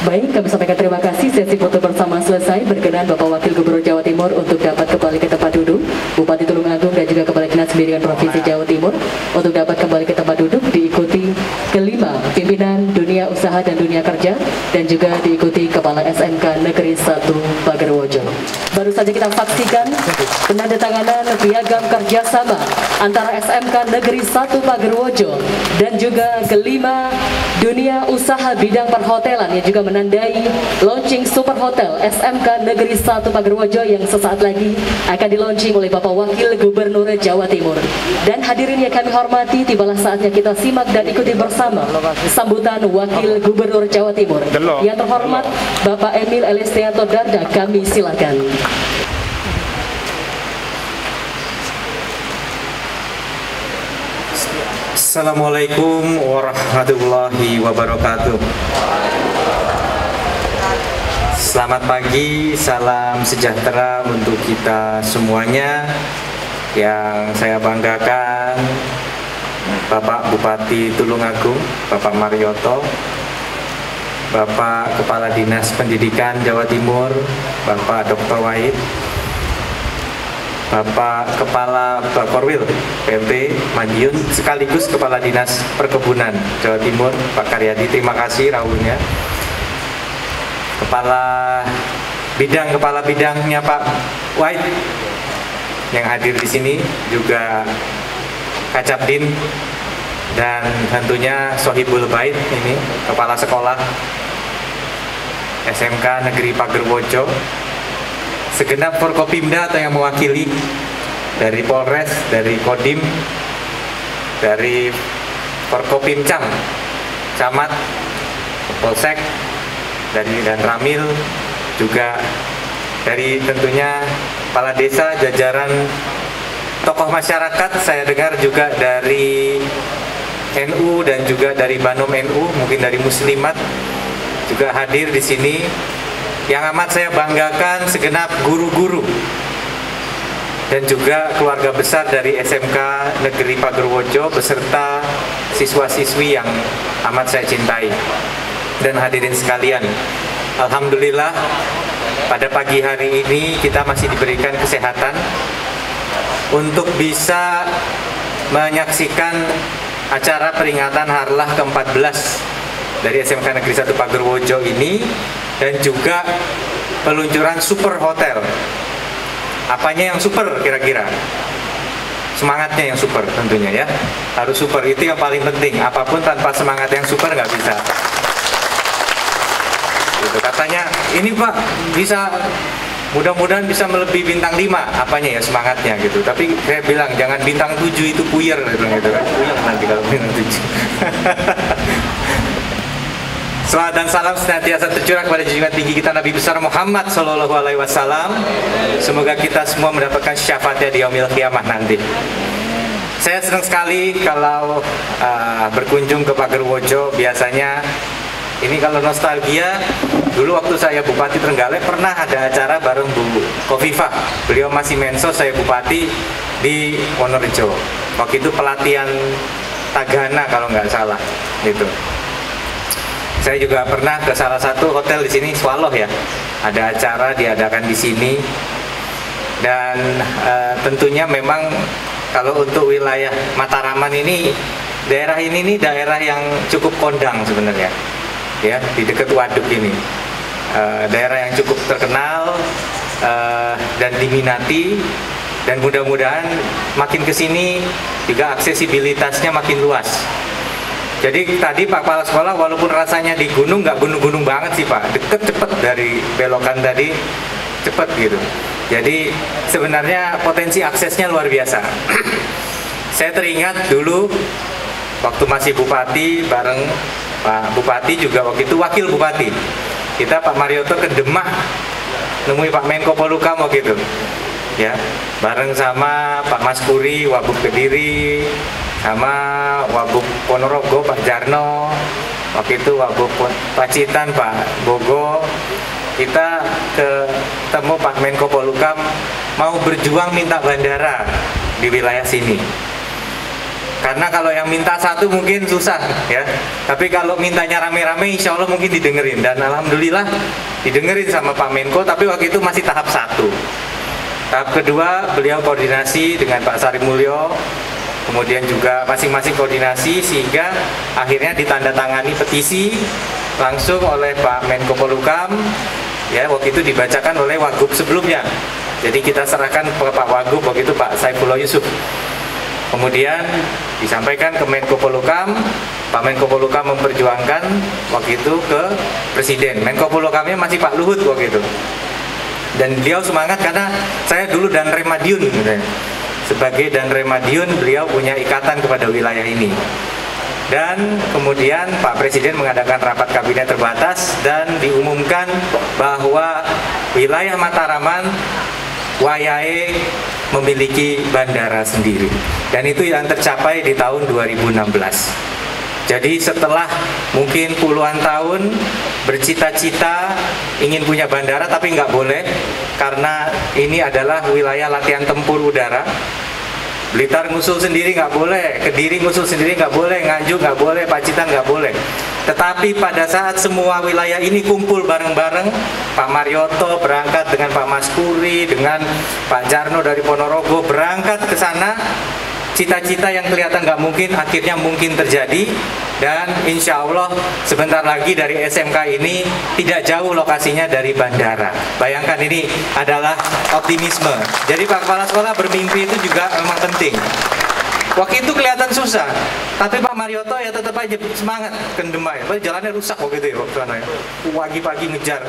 [SPEAKER 1] Baik, kami sampaikan terima kasih. Sesi foto bersama selesai. Berkenan Bapak Wakil Gubernur Jawa Timur untuk dapat kembali ke tempat duduk. Bupati Tulungagung dan juga Kepala Dinas Pendidikan Provinsi Jawa Timur untuk dapat kembali ke tempat duduk, diikuti kelima pimpinan dunia usaha dan dunia kerja, dan juga diikuti Kepala SMK Negeri 1 Pagerwojo. Baru saja kita saksikan penandatanganan piagam kerjasama antara SMK Negeri 1 Pagerwojo dan juga kelima dunia usaha bidang perhotelan yang juga menandai launching Super Hotel SMK Negeri 1 Pagerwojo yang sesaat lagi akan di-launching oleh Bapak Wakil Gubernur Jawa Timur. Dan hadirin yang kami hormati, tibalah saatnya kita simak dan ikuti bersama sambutan Wakil Gubernur Jawa Timur. Yang terhormat Bapak Emil Elestianto Dardak, kami silakan.
[SPEAKER 5] Assalamualaikum warahmatullahi wabarakatuh. Selamat pagi, salam sejahtera untuk kita semuanya. Yang saya banggakan Bapak Bupati Tulungagung, Bapak Marioto, Bapak Kepala Dinas Pendidikan Jawa Timur, Bapak Dr. Wahid, Bapak Kepala Korwil PMT Madiun, sekaligus Kepala Dinas Perkebunan Jawa Timur, Pak Karyadi, terima kasih rawuhnya. Kepala bidangnya Pak Wahid yang hadir di sini, juga Kacapdin, dan tentunya Sohibul Bait ini Kepala Sekolah SMK Negeri Pagerwojo, segenap Forkopimda atau yang mewakili dari Polres, dari Kodim, dari Forkopimcam, Camat, Polsek, dan Ramil, juga dari tentunya Kepala Desa, jajaran tokoh masyarakat, saya dengar juga dari NU dan juga dari Banom NU, mungkin dari Muslimat juga hadir di sini. Yang amat saya banggakan segenap guru-guru dan juga keluarga besar dari SMK Negeri Pagerwojo beserta siswa-siswi yang amat saya cintai. Dan hadirin sekalian, alhamdulillah pada pagi hari ini kita masih diberikan kesehatan untuk bisa menyaksikan acara peringatan Harlah ke-14 dari SMK Negeri 1 Pagerwojo ini, dan juga peluncuran Super Hotel. Apanya yang super kira-kira? Semangatnya yang super tentunya ya. Harus super, itu yang paling penting. Apapun tanpa semangat yang super nggak bisa. Gitu. Katanya, ini Pak bisa, mudah-mudahan bisa melebihi bintang 5. Apanya ya, semangatnya gitu. Tapi saya bilang jangan bintang 7, itu puyer gitu kan. Puyer nanti kalau bintang 7. Salawat dan salam senantiasa tercurah kepada junjungan tinggi kita Nabi besar Muhammad Sallallahu Alaihi Wasallam. Semoga kita semua mendapatkan syafaatnya di yaumil qiyamah nanti. Saya senang sekali kalau berkunjung ke Pagerwojo. Biasanya ini kalau nostalgia, dulu waktu saya Bupati Trenggalek pernah ada acara bareng Bu Kofifah. Beliau masih mensos, saya Bupati di Wonorejo. Waktu itu pelatihan Tagana kalau nggak salah, gitu. Saya juga pernah ke salah satu hotel di sini, Swallow ya. Ada acara diadakan di sini. Dan tentunya memang kalau untuk wilayah Mataraman ini, daerah ini nih daerah yang cukup kondang sebenarnya. Ya, di dekat waduk ini. Daerah yang cukup terkenal dan diminati, Dan mudah-mudahan makin kesini juga aksesibilitasnya makin luas. Jadi tadi Pak Kepala Sekolah walaupun rasanya di gunung, nggak gunung-gunung banget sih Pak, deket cepet dari belokan tadi, cepet gitu. Jadi sebenarnya potensi aksesnya luar biasa. Saya teringat dulu waktu masih Bupati bareng Pak Bupati juga waktu itu Wakil Bupati. Kita Pak Marioto ke Demak nemui Pak Menko Polhukam waktu itu. Ya, bareng sama Pak Maskuri, Wabub Kediri, sama Wabub Ponorogo Pak Jarno, waktu itu Wabub Pacitan Pak Bogo. Kita ketemu Pak Menko Polhukam mau berjuang minta bandara di wilayah sini. Karena kalau yang minta satu mungkin susah ya, tapi kalau mintanya rame-rame insya Allah mungkin didengerin. Dan alhamdulillah didengerin sama Pak Menko, tapi waktu itu masih tahap 1. Tahap kedua beliau koordinasi dengan Pak Sari Mulyo, kemudian juga masing-masing koordinasi sehingga akhirnya ditandatangani petisi langsung oleh Pak Menko Polhukam. Ya, waktu itu dibacakan oleh Wagub sebelumnya. Jadi kita serahkan ke Pak Wagub waktu itu Pak Saifullah Yusuf. Kemudian disampaikan ke Menko Polhukam, Pak Menko Polhukam memperjuangkan waktu itu ke Presiden. Menko Polhukamnya masih Pak Luhut waktu itu. Dan beliau semangat karena saya dulu Danrem Madiun. Sebagai Danrem Madiun beliau punya ikatan kepada wilayah ini. Dan kemudian Pak Presiden mengadakan rapat kabinet terbatas dan diumumkan bahwa wilayah Mataraman wayahe memiliki bandara sendiri. Dan itu yang tercapai di tahun 2016. Jadi setelah mungkin puluhan tahun bercita-cita ingin punya bandara tapi nggak boleh karena ini adalah wilayah latihan tempur udara. Blitar ngusul sendiri nggak boleh, Kediri ngusul sendiri nggak boleh, Nganjuk nggak boleh, Pacitan nggak boleh. Tetapi pada saat semua wilayah ini kumpul bareng-bareng, Pak Marioto berangkat dengan Pak Maskuri, dengan Pak Jarno dari Ponorogo berangkat ke sana. Cita-cita yang kelihatan nggak mungkin akhirnya mungkin terjadi, dan insya Allah sebentar lagi dari SMK ini tidak jauh lokasinya dari bandara. Bayangkan ini adalah optimisme. Jadi Pak Kepala Sekolah bermimpi itu juga memang penting. Waktu itu kelihatan susah, tapi Pak Marioto ya tetap aja semangat ke Demak. Jalannya rusak waktu itu ya, waktu sana ya. Pagi-pagi ngejar.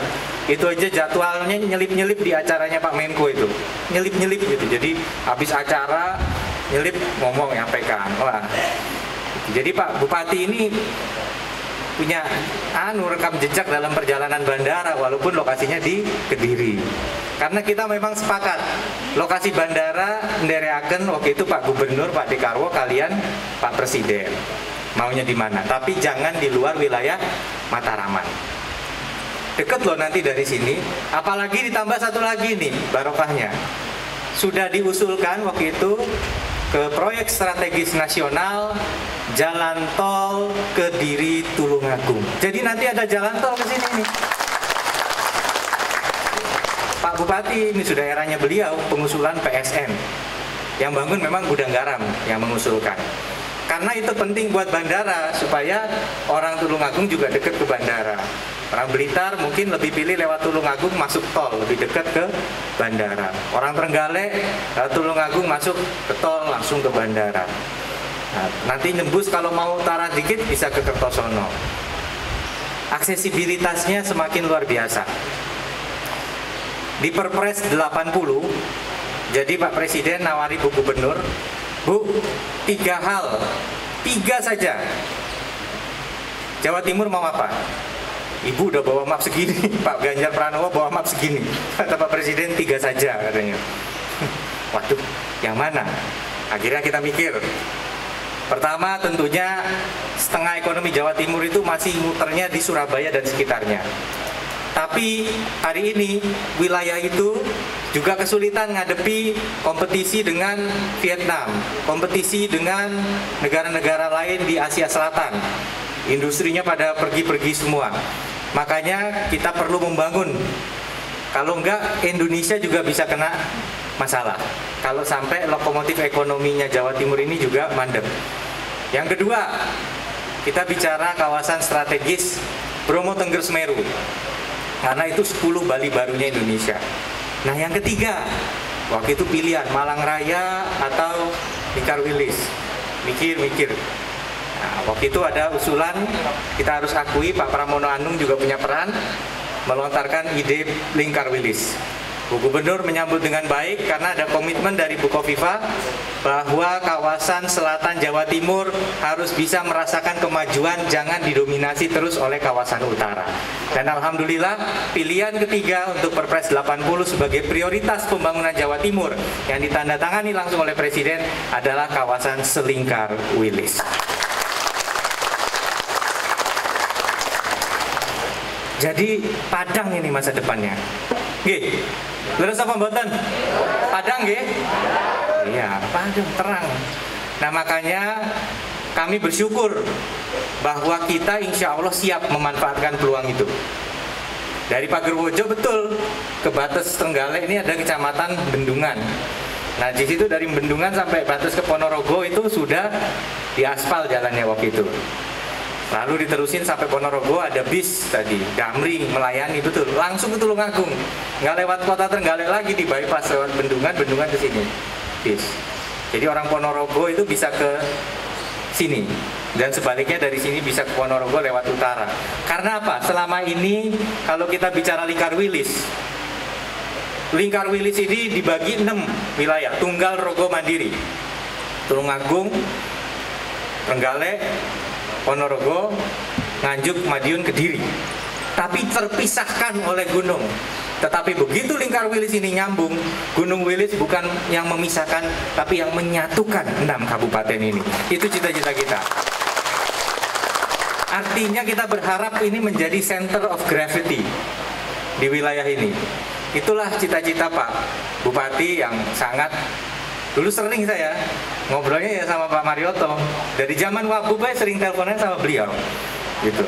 [SPEAKER 5] Itu aja jadwalnya nyelip-nyelip di acaranya Pak Menko itu. Nyelip-nyelip gitu. Jadi habis acara nyelip ngomong nyampaikan. Wah. Jadi Pak Bupati ini punya rekam jejak dalam perjalanan bandara walaupun lokasinya di Kediri. Karena kita memang sepakat lokasi bandara ndereaken waktu itu Pak Gubernur, Pak Dekarwo, kalian Pak Presiden. Maunya di mana? Tapi jangan di luar wilayah Mataraman. Deket loh nanti dari sini, apalagi ditambah satu lagi nih barokahnya. Sudah diusulkan waktu itu ke proyek strategis nasional jalan tol Kediri Tulungagung. Jadi nanti ada jalan tol ke sini nih. Pak Bupati ini sudah eranya beliau pengusulan PSN. Yang bangun memang Gudang Garam yang mengusulkan. Karena itu penting buat bandara supaya orang Tulungagung juga dekat ke bandara. Orang Blitar mungkin lebih pilih lewat Tulungagung masuk tol, lebih dekat ke bandara. Orang Trenggalek lewat Tulungagung masuk ke tol langsung ke bandara. Nah, nanti nembus kalau mau utara dikit bisa ke Kertosono. Aksesibilitasnya semakin luar biasa. Di Perpres 80, jadi Pak Presiden nawari Bu Gubernur, Bu, 3 hal, 3 saja. Jawa Timur mau apa? Ibu udah bawa map segini, Pak Ganjar Pranowo bawa map segini. Kata Pak Presiden 3 saja katanya. Waduh, yang mana? Akhirnya kita mikir. Pertama tentunya setengah ekonomi Jawa Timur itu masih muternya di Surabaya dan sekitarnya. Tapi hari ini wilayah itu juga kesulitan ngadepi kompetisi dengan Vietnam, kompetisi dengan negara-negara lain di Asia Selatan. Industrinya pada pergi-pergi semua. Makanya kita perlu membangun. Kalau enggak, Indonesia juga bisa kena masalah. Kalau sampai lokomotif ekonominya Jawa Timur ini juga mandek. Yang kedua, kita bicara kawasan strategis Bromo Tengger Semeru. Karena itu 10 Bali barunya Indonesia. Nah yang ketiga, Waktu itu pilihan Malang Raya atau Lingkar Wilis. Mikir-mikir. Nah, waktu itu ada usulan, kita harus akui Pak Pramono Anung juga punya peran melontarkan ide Lingkar Wilis. Bu Gubernur menyambut dengan baik karena ada komitmen dari Bu Kofifa bahwa kawasan selatan Jawa Timur harus bisa merasakan kemajuan, jangan didominasi terus oleh kawasan utara. Dan alhamdulillah pilihan ketiga untuk Perpres 80 sebagai prioritas pembangunan Jawa Timur yang ditandatangani langsung oleh Presiden adalah kawasan Selingkar Wilis. Jadi Padang ini masa depannya. Nggih. Leres apa mboten? Padang nggih? Iya, Padang terang. Nah, makanya kami bersyukur bahwa kita insya Allah siap memanfaatkan peluang itu. Dari Pagerwojo betul ke batas Trenggalek ini ada kecamatan Bendungan. Nah, di situ dari Bendungan sampai batas ke Ponorogo itu sudah diaspal jalannya waktu itu. Lalu diterusin sampai Ponorogo ada bis tadi, Damri melayani betul, langsung ke Tulungagung, nggak lewat kota Trenggalek lagi, di bypass lewat Bendungan ke sini, bis. Jadi orang Ponorogo itu bisa ke sini, dan sebaliknya dari sini bisa ke Ponorogo lewat utara. Karena apa? Selama ini kalau kita bicara Lingkar Wilis ini dibagi 6 wilayah, Tunggal, Rogo, Mandiri, Tulungagung, Trenggalek, Ponorogo, Nganjuk, Madiun, Kediri. Tapi terpisahkan oleh gunung. Tetapi begitu Lingkar Wilis ini nyambung, Gunung Wilis bukan yang memisahkan, tapi yang menyatukan 6 kabupaten ini. Itu cita-cita kita. Artinya kita berharap ini menjadi center of gravity di wilayah ini. Itulah cita-cita Pak Bupati yang sangat. Dulu sering saya ngobrolnya ya sama Pak Marioto. Dari zaman Wabub saya sering teleponan sama beliau, gitu.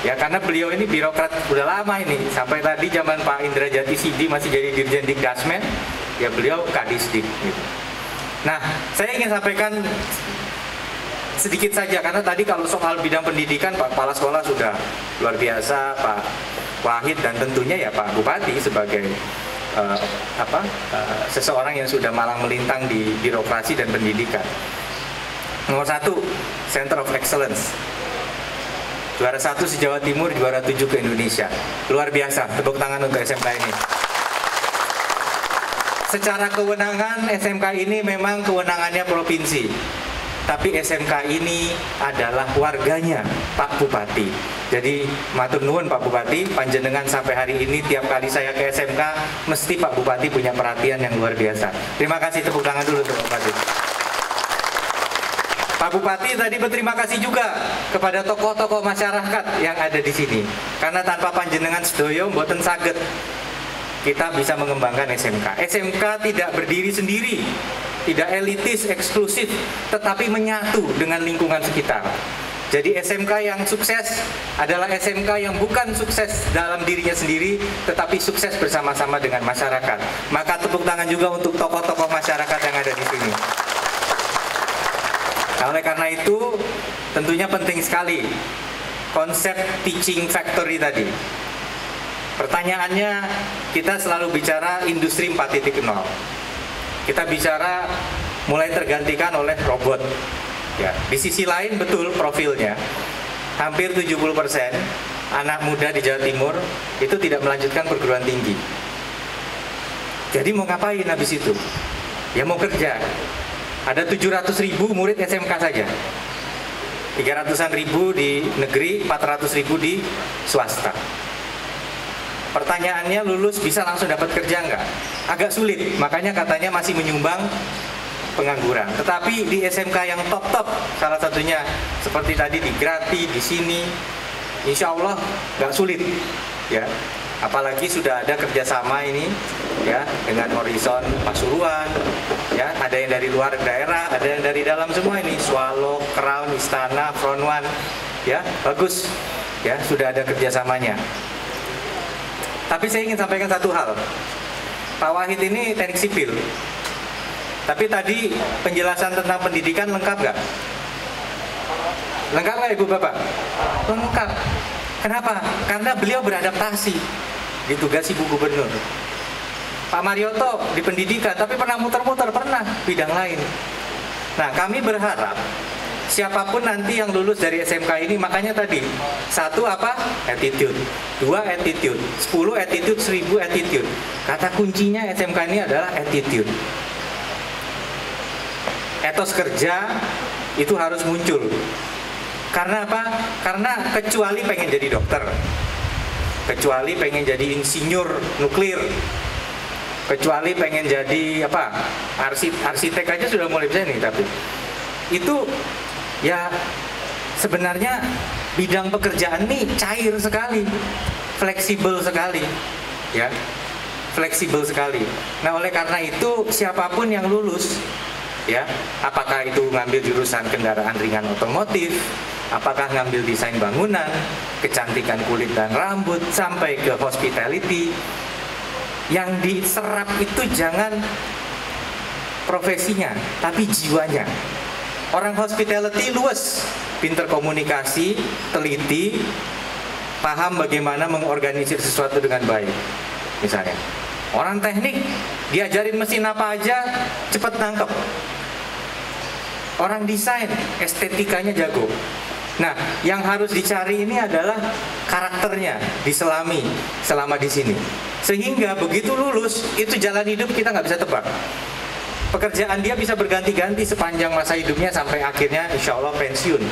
[SPEAKER 5] Ya karena beliau ini birokrat udah lama ini. Sampai tadi zaman Pak Indra Jati Sidi masih jadi Dirjen Dikdasmen, ya beliau Kadisdik. Gitu. Nah, saya ingin sampaikan sedikit saja karena tadi kalau soal bidang pendidikan Pak Kepala Sekolah sudah luar biasa, Pak Wahid, dan tentunya ya Pak Bupati sebagai seseorang yang sudah malang melintang di birokrasi dan pendidikan. Nomor 1, Center of Excellence. Juara 1 se-Jawa Timur, juara 7 ke Indonesia. Luar biasa, tepuk tangan untuk SMK ini. Secara kewenangan SMK ini memang kewenangannya provinsi, tapi SMK ini adalah warganya Pak Bupati. Jadi matur nuwun Pak Bupati, panjenengan sampai hari ini tiap kali saya ke SMK mesti Pak Bupati punya perhatian yang luar biasa. Terima kasih, tepuk tangan dulu untuk Pak Bupati. Pak Bupati tadi berterima kasih juga kepada tokoh-tokoh masyarakat yang ada di sini. Karena tanpa panjenengan sedoyo mboten saged kita bisa mengembangkan SMK. SMK tidak berdiri sendiri, tidak elitis, eksklusif, tetapi menyatu dengan lingkungan sekitar. Jadi SMK yang sukses adalah SMK yang bukan sukses dalam dirinya sendiri, tetapi sukses bersama-sama dengan masyarakat. Maka tepuk tangan juga untuk tokoh-tokoh masyarakat yang ada di sini. Nah, oleh karena itu, tentunya penting sekali konsep teaching factory tadi. Pertanyaannya, kita selalu bicara industri 4.0. Kita bicara mulai tergantikan oleh robot. Ya, di sisi lain betul profilnya. Hampir 70% anak muda di Jawa Timur itu tidak melanjutkan perguruan tinggi. Jadi mau ngapain habis itu? Ya mau kerja. Ada 700.000 murid SMK saja. 300-an ribu di negeri, 400.000 di swasta. Pertanyaannya, lulus bisa langsung dapat kerja nggak? Agak sulit, makanya katanya masih menyumbang pengangguran. Tetapi di SMK yang top-top, salah satunya seperti tadi di Grati, di sini, insya Allah nggak sulit, ya. Apalagi sudah ada kerjasama ini, ya, dengan Horizon Pasuruan, ya, ada yang dari luar daerah, ada yang dari dalam semua ini, Swallow, Crown, Istana, Front One, ya, bagus, ya, sudah ada kerjasamanya. Tapi saya ingin sampaikan satu hal, Pak Wahid ini teknik sipil. Tapi tadi penjelasan tentang pendidikan lengkap nggak? Lengkap nggak Ibu Bapak? Lengkap. Kenapa? Karena beliau beradaptasi, ditugasi Bu Gubernur. Pak Marioto di pendidikan, tapi pernah muter-muter, pernah bidang lain. Nah, kami berharap siapapun nanti yang lulus dari SMK ini, makanya tadi, 1 apa? Attitude, 2 attitude, 10 attitude, 1000 attitude. Kata kuncinya SMK ini adalah attitude. Etos kerja itu harus muncul. Karena apa? Karena kecuali pengen jadi dokter, kecuali pengen jadi insinyur nuklir, kecuali pengen jadi apa? Arsitek aja sudah mulai bisa nih, tapi itu ya sebenarnya bidang pekerjaan ini cair sekali, fleksibel sekali, ya, fleksibel sekali. Nah, oleh karena itu siapapun yang lulus, ya, apakah itu ngambil jurusan kendaraan ringan otomotif, apakah ngambil desain bangunan, kecantikan kulit dan rambut, sampai ke hospitality, yang diserap itu jangan profesinya, tapi jiwanya. Orang hospitality luas, pinter komunikasi, teliti, paham bagaimana mengorganisir sesuatu dengan baik. Misalnya, orang teknik diajarin mesin apa aja cepat nangkep. Orang desain estetikanya jago. Nah, yang harus dicari ini adalah karakternya, diselami selama di sini. Sehingga begitu lulus, itu jalan hidup kita nggak bisa tebak. Pekerjaan dia bisa berganti-ganti sepanjang masa hidupnya sampai akhirnya insya Allah pensiun.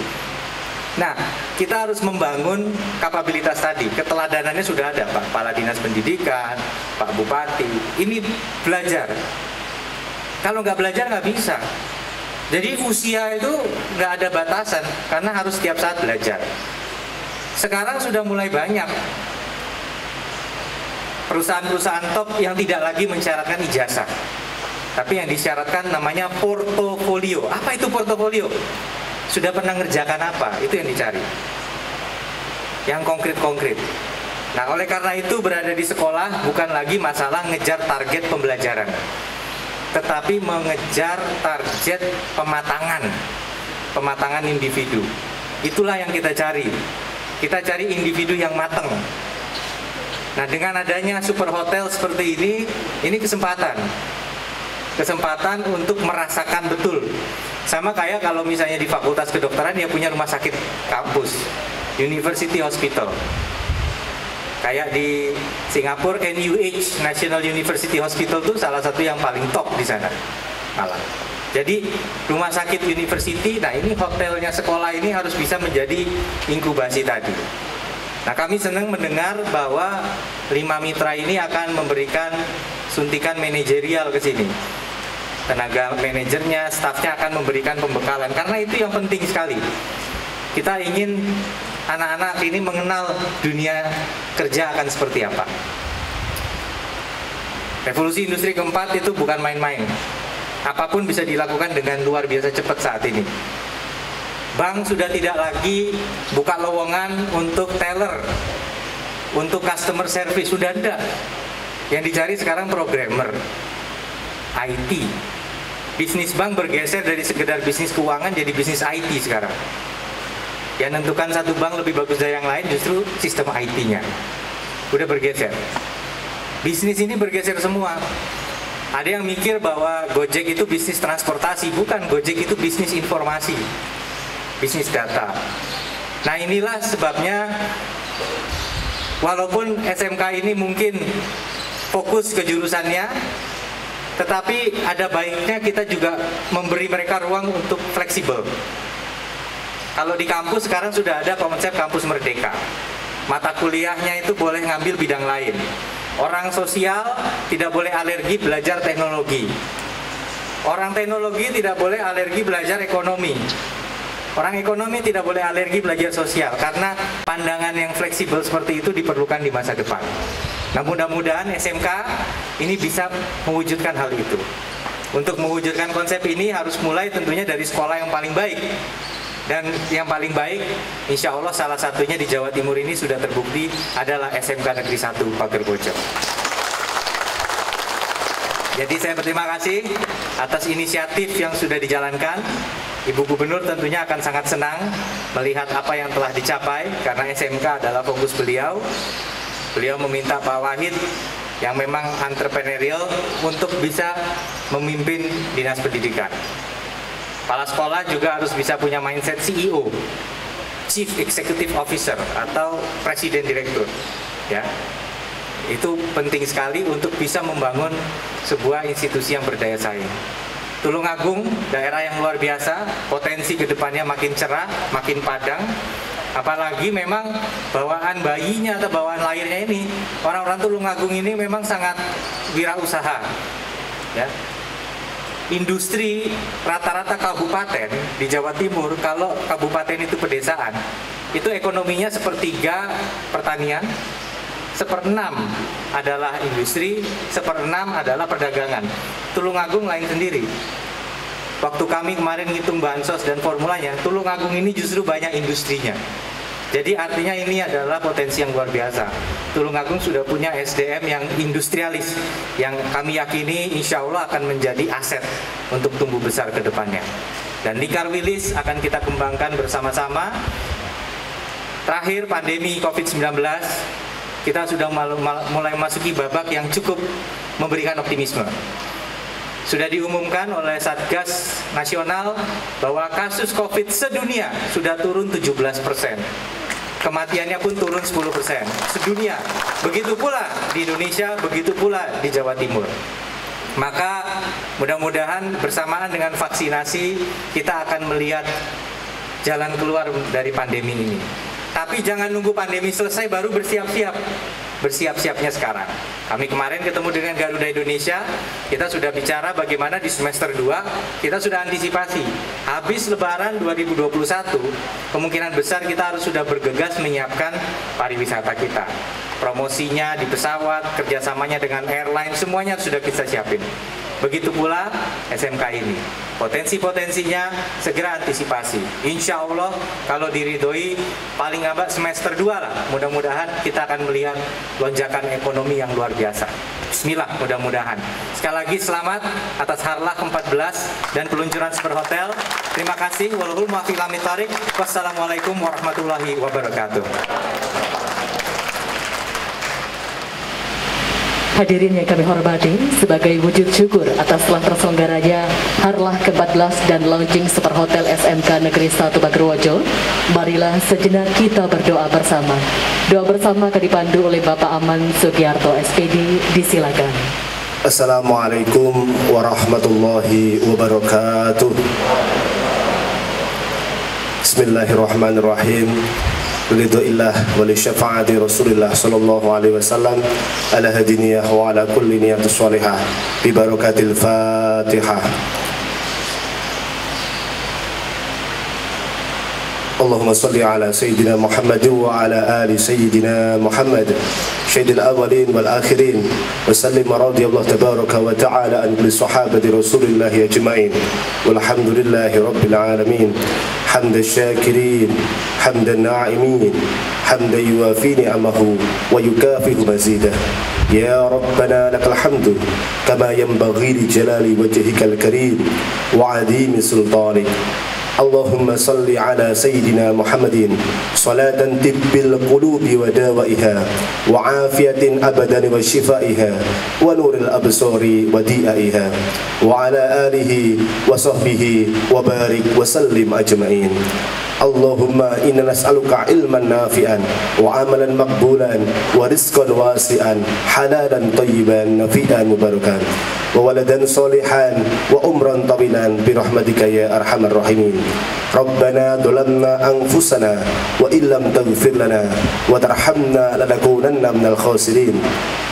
[SPEAKER 5] Nah, kita harus membangun kapabilitas tadi. Keteladanannya sudah ada, Pak Kepala Dinas Pendidikan, Pak Bupati. Ini belajar. Kalau nggak belajar nggak bisa. Jadi usia itu nggak ada batasan, karena harus setiap saat belajar. Sekarang sudah mulai banyak perusahaan-perusahaan top yang tidak lagi mensyaratkan ijazah, tapi yang disyaratkan namanya portofolio. Apa itu portofolio? Sudah pernah ngerjakan apa? Itu yang dicari. Yang konkret-konkret. Nah, oleh karena itu berada di sekolah bukan lagi masalah ngejar target pembelajaran, tetapi mengejar target pematangan individu. Itulah yang kita cari. Kita cari individu yang matang. Nah, dengan adanya super hotel seperti ini kesempatan untuk merasakan betul. Sama kayak kalau misalnya di Fakultas Kedokteran dia punya rumah sakit kampus, University Hospital. Kayak di Singapura, NUH, National University Hospital itu salah satu yang paling top di sana. Malah. Jadi rumah sakit university, nah ini hotelnya sekolah ini harus bisa menjadi inkubasi tadi. Nah, kami senang mendengar bahwa 5 mitra ini akan memberikan suntikan manajerial ke sini. Tenaga manajernya, stafnya akan memberikan pembekalan, karena itu yang penting sekali. Kita ingin anak-anak ini mengenal dunia kerja akan seperti apa. Revolusi industri keempat itu bukan main-main. Apapun bisa dilakukan dengan luar biasa cepat saat ini. Bank sudah tidak lagi buka lowongan untuk teller, untuk customer service, sudah tidak. Yang dicari sekarang programmer, IT. Bisnis bank bergeser dari sekedar bisnis keuangan jadi bisnis IT sekarang. Yang menentukan satu bank lebih bagus dari yang lain justru sistem IT-nya. Udah bergeser. Bisnis ini bergeser semua. Ada yang mikir bahwa Gojek itu bisnis transportasi. Bukan, Gojek itu bisnis informasi, bisnis data. Nah, inilah sebabnya walaupun SMK ini mungkin fokus ke jurusannya, tetapi ada baiknya kita juga memberi mereka ruang untuk fleksibel. Kalau di kampus sekarang sudah ada konsep kampus merdeka. Mata kuliahnya itu boleh ngambil bidang lain. Orang sosial tidak boleh alergi belajar teknologi. Orang teknologi tidak boleh alergi belajar ekonomi. Orang ekonomi tidak boleh alergi belajar sosial, karena pandangan yang fleksibel seperti itu diperlukan di masa depan. Nah, mudah-mudahan SMK ini bisa mewujudkan hal itu. Untuk mewujudkan konsep ini harus mulai tentunya dari sekolah yang paling baik. Dan yang paling baik, insya Allah salah satunya di Jawa Timur ini sudah terbukti adalah SMK Negeri 1 Pager Bojong. Jadi saya berterima kasih atas inisiatif yang sudah dijalankan. Ibu Gubernur tentunya akan sangat senang melihat apa yang telah dicapai, karena SMK adalah fokus beliau. Beliau meminta Pak Wahid yang memang entrepreneurial untuk bisa memimpin dinas pendidikan. Kepala sekolah juga harus bisa punya mindset CEO, Chief Executive Officer atau Presiden Direktur. Ya, itu penting sekali untuk bisa membangun sebuah institusi yang berdaya saing. Tulungagung, daerah yang luar biasa, potensi kedepannya makin cerah, makin padang. Apalagi memang bawaan bayinya atau bawaan lahirnya ini, orang-orang Tulungagung ini memang sangat wirausaha. Ya. Industri rata-rata kabupaten di Jawa Timur, kalau kabupaten itu pedesaan, itu ekonominya sepertiga pertanian, 1/6 adalah industri, 1/6 adalah perdagangan. Tulungagung lain sendiri. Waktu kami kemarin ngitung bansos dan formulanya, Tulungagung ini justru banyak industrinya. Jadi artinya ini adalah potensi yang luar biasa. Tulungagung sudah punya SDM yang industrialis, yang kami yakini insya Allah akan menjadi aset untuk tumbuh besar ke depannya. Dan Lingkar Wilis akan kita kembangkan bersama-sama. Terakhir, pandemi COVID-19, kita sudah mulai memasuki babak yang cukup memberikan optimisme. Sudah diumumkan oleh Satgas Nasional bahwa kasus COVID sedunia sudah turun 17%. Kematiannya pun turun 10% sedunia. Begitu pula di Indonesia, begitu pula di Jawa Timur. Maka mudah-mudahan bersamaan dengan vaksinasi kita akan melihat jalan keluar dari pandemi ini. Tapi jangan nunggu pandemi selesai baru bersiap-siap. Bersiap-siapnya sekarang. Kami kemarin ketemu dengan Garuda Indonesia, kita sudah bicara bagaimana di semester 2 kita sudah antisipasi. Habis Lebaran 2021, kemungkinan besar kita harus sudah bergegas menyiapkan pariwisata kita. Promosinya di pesawat, kerjasamanya dengan airline, semuanya sudah kita siapin. Begitu pula SMK ini. Potensi-potensinya segera antisipasi. Insya Allah kalau diridhoi paling lambat semester 2 lah. Mudah-mudahan kita akan melihat lonjakan ekonomi yang luar biasa. Bismillah, mudah-mudahan. Sekali lagi selamat atas harlah ke-14 dan peluncuran Super Hotel. Terima kasih. Wallahul muwaffiq ila aqwamit thoriq. Wassalamualaikum warahmatullahi wabarakatuh.
[SPEAKER 1] Hadirin yang kami hormati, sebagai wujud syukur atas telah terselenggaranya harlah ke-14 dan launching Super Hotel SMK Negeri 1 Bagerwojo, marilah sejenak kita berdoa bersama. Doa bersama akan dipandu oleh Bapak Aman Sugiarto SPD, disilakan.
[SPEAKER 6] Assalamualaikum warahmatullahi wabarakatuh. Bismillahirrahmanirrahim. Ridhoillah wa li syafa'ati Rasulillah sallallahu alaihi wasallam ala hadiniyah wa ala kulli niyatus shalihah bi barakatil Fatihah. Allahumma salli ala Sayyidina Muhammad wa ala ali Sayyidina Muhammad Sayyidil awwalin wal akhirin wa sallim radiyallahu tabaraka wa ta'ala an kulli sahabati Rasulillah ajma'in walhamdulillahi rabbil alamin. حمد الشاكرين حمد الناعمين حمد يوافي نعمه ويكافئ مزيده يا ربنا لك الحمد كما ينبغي لجلال وجهك الكريم وعظيم سلطانك اللهم صل على سيدنا محمد صلاة طب القلوب ودوائها وعافية أبدا وشفائها ونور الأبصار وديائها وعلى آله وصحبه وبارك وسلم أجمعين. اللهم إنا نسألك علما نافعا وعملا مقبولا ورزقا واسعا حلالا طيبا نفيئا مباركا وولدا صالحا وعمرا طويلا برحمتك يا أرحم الراحمين. ربنا ظلمنا أنفسنا وإن لم تغفر لنا وترحمنا لنكونن من الخاسرين.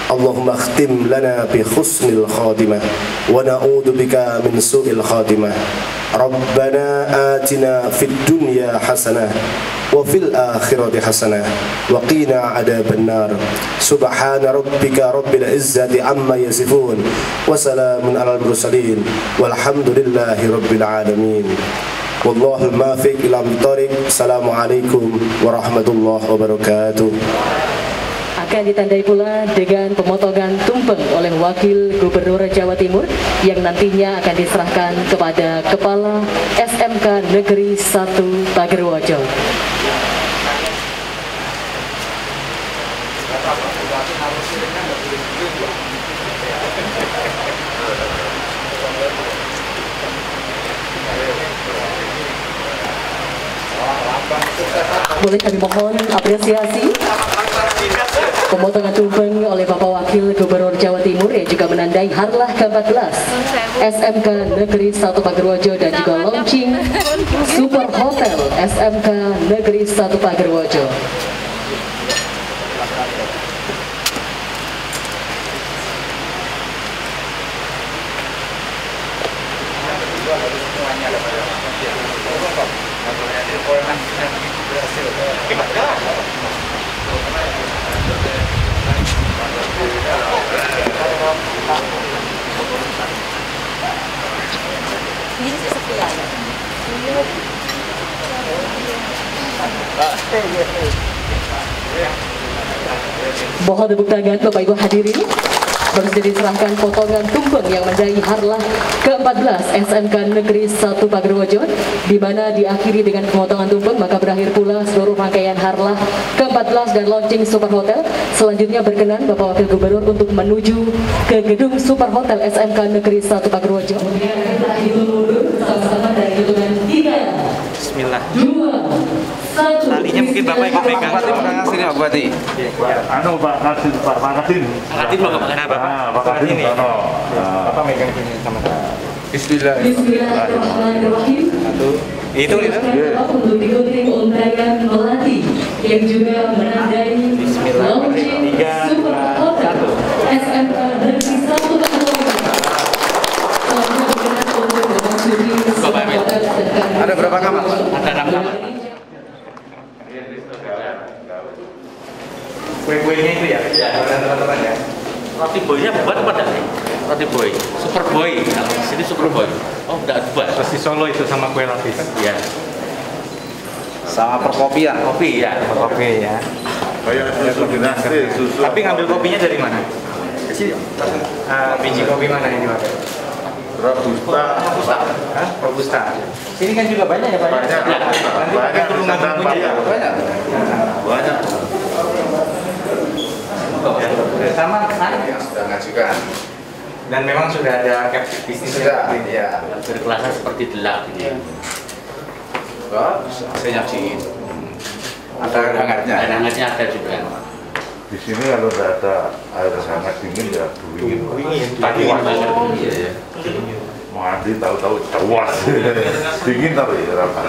[SPEAKER 6] اللهم اختم لنا بحسن الخاتمة ونعوذ بك من سوء الخاتمة. ربنا آتنا في الدنيا حسنة وفي الآخرة حسنة وقنا عذاب النار. سبحان ربك رب العزة عما يصفون وسلام على المرسلين والحمد لله رب العالمين. Wallahul muwaffiq ila aqwamit thoriq. Assalamualaikum warahmatullahi wabarakatuh.
[SPEAKER 1] Akan ditandai pula dengan pemotongan tumpeng oleh Wakil Gubernur Jawa Timur yang nantinya akan diserahkan kepada Kepala SMK Negeri 1 Bagerwojo. Boleh kami mohon apresiasi pemotongan tumpeng oleh Bapak Wakil Gubernur Jawa Timur yang juga menandai harlah ke-14 SMK Negeri 1 Pagerwojo dan juga launching Super Hotel SMK Negeri 1 Pagerwojo. Mohon tepuk tangan Bapak Ibu hadirin. Baru saja diserahkan potongan tumpeng yang mendai harlah ke-14 SMK Negeri 1 Pagerwojo, di mana diakhiri dengan pemotongan tumpeng, maka berakhir pula seluruh rangkaian harlah ke-14 dan launching Super Hotel. Selanjutnya berkenan Bapak Wakil Gubernur untuk menuju ke gedung Super Hotel SMK Negeri 1 Pagerwojo. Kemudian kita hitung mundur sama-sama dari hitungan 3,
[SPEAKER 5] Bismillah.
[SPEAKER 1] 2, 1.
[SPEAKER 5] Talinya mungkin Bapak ikut pegang.
[SPEAKER 4] Pak Bupati pegang sini, Pak Bupati.
[SPEAKER 7] Anu Pak Kadin, Pak Kadin.
[SPEAKER 5] Kadin mau kemana Bapak?
[SPEAKER 7] Pak Kadin
[SPEAKER 5] Ini.
[SPEAKER 7] sono.
[SPEAKER 5] Bapak megang sini sama-sama.
[SPEAKER 4] Bismillah.
[SPEAKER 1] Bismillahirrahmanirrahim.
[SPEAKER 5] Satu. Itu.
[SPEAKER 1] Untuk digunting undangan melati yang juga menandai launching Super Hotel SMK Negeri 1 Pagerwojo.
[SPEAKER 4] Ada berapa kamar?
[SPEAKER 5] Ada 6 kamar. Kue-kuenya itu ya? Teman-teman ya.
[SPEAKER 2] Roti boynya buat apa dah? Roti boy, super boy. Kalau di sini super boy. Oh, enggak buat.
[SPEAKER 5] Terus di Solo itu sama kue lapis.
[SPEAKER 2] Ya,
[SPEAKER 4] Sama perkopian.
[SPEAKER 2] kopi ya.
[SPEAKER 5] Oke ya.
[SPEAKER 3] Kayak susu dinasti, susu.
[SPEAKER 5] Tapi ngambil kopinya dari mana? Biji kopi mana yang dipakai?
[SPEAKER 3] Robusta.
[SPEAKER 5] Hah? Robusta. Sini kan juga banyak ya Pak?
[SPEAKER 3] Banyak.
[SPEAKER 5] Nanti pakai kurungan bumbunya ya?
[SPEAKER 3] Banyak. Banyak.
[SPEAKER 5] Ya. Sama kan?
[SPEAKER 4] Yang sudah ngajukan.
[SPEAKER 5] Dan memang sudah ada captive bisnis
[SPEAKER 4] Sudah, ya.
[SPEAKER 2] Berkelasan seperti delak ini.
[SPEAKER 4] Bagus, saya nyaksiin. Ada air hangatnya.
[SPEAKER 2] Air hangatnya ada juga.
[SPEAKER 3] Di sini kalau nggak ada air hangat dingin ya dingin.
[SPEAKER 5] Tadi
[SPEAKER 2] banget.
[SPEAKER 3] Mandi tahu-tahu cawas. Dingin tapi ya rapat.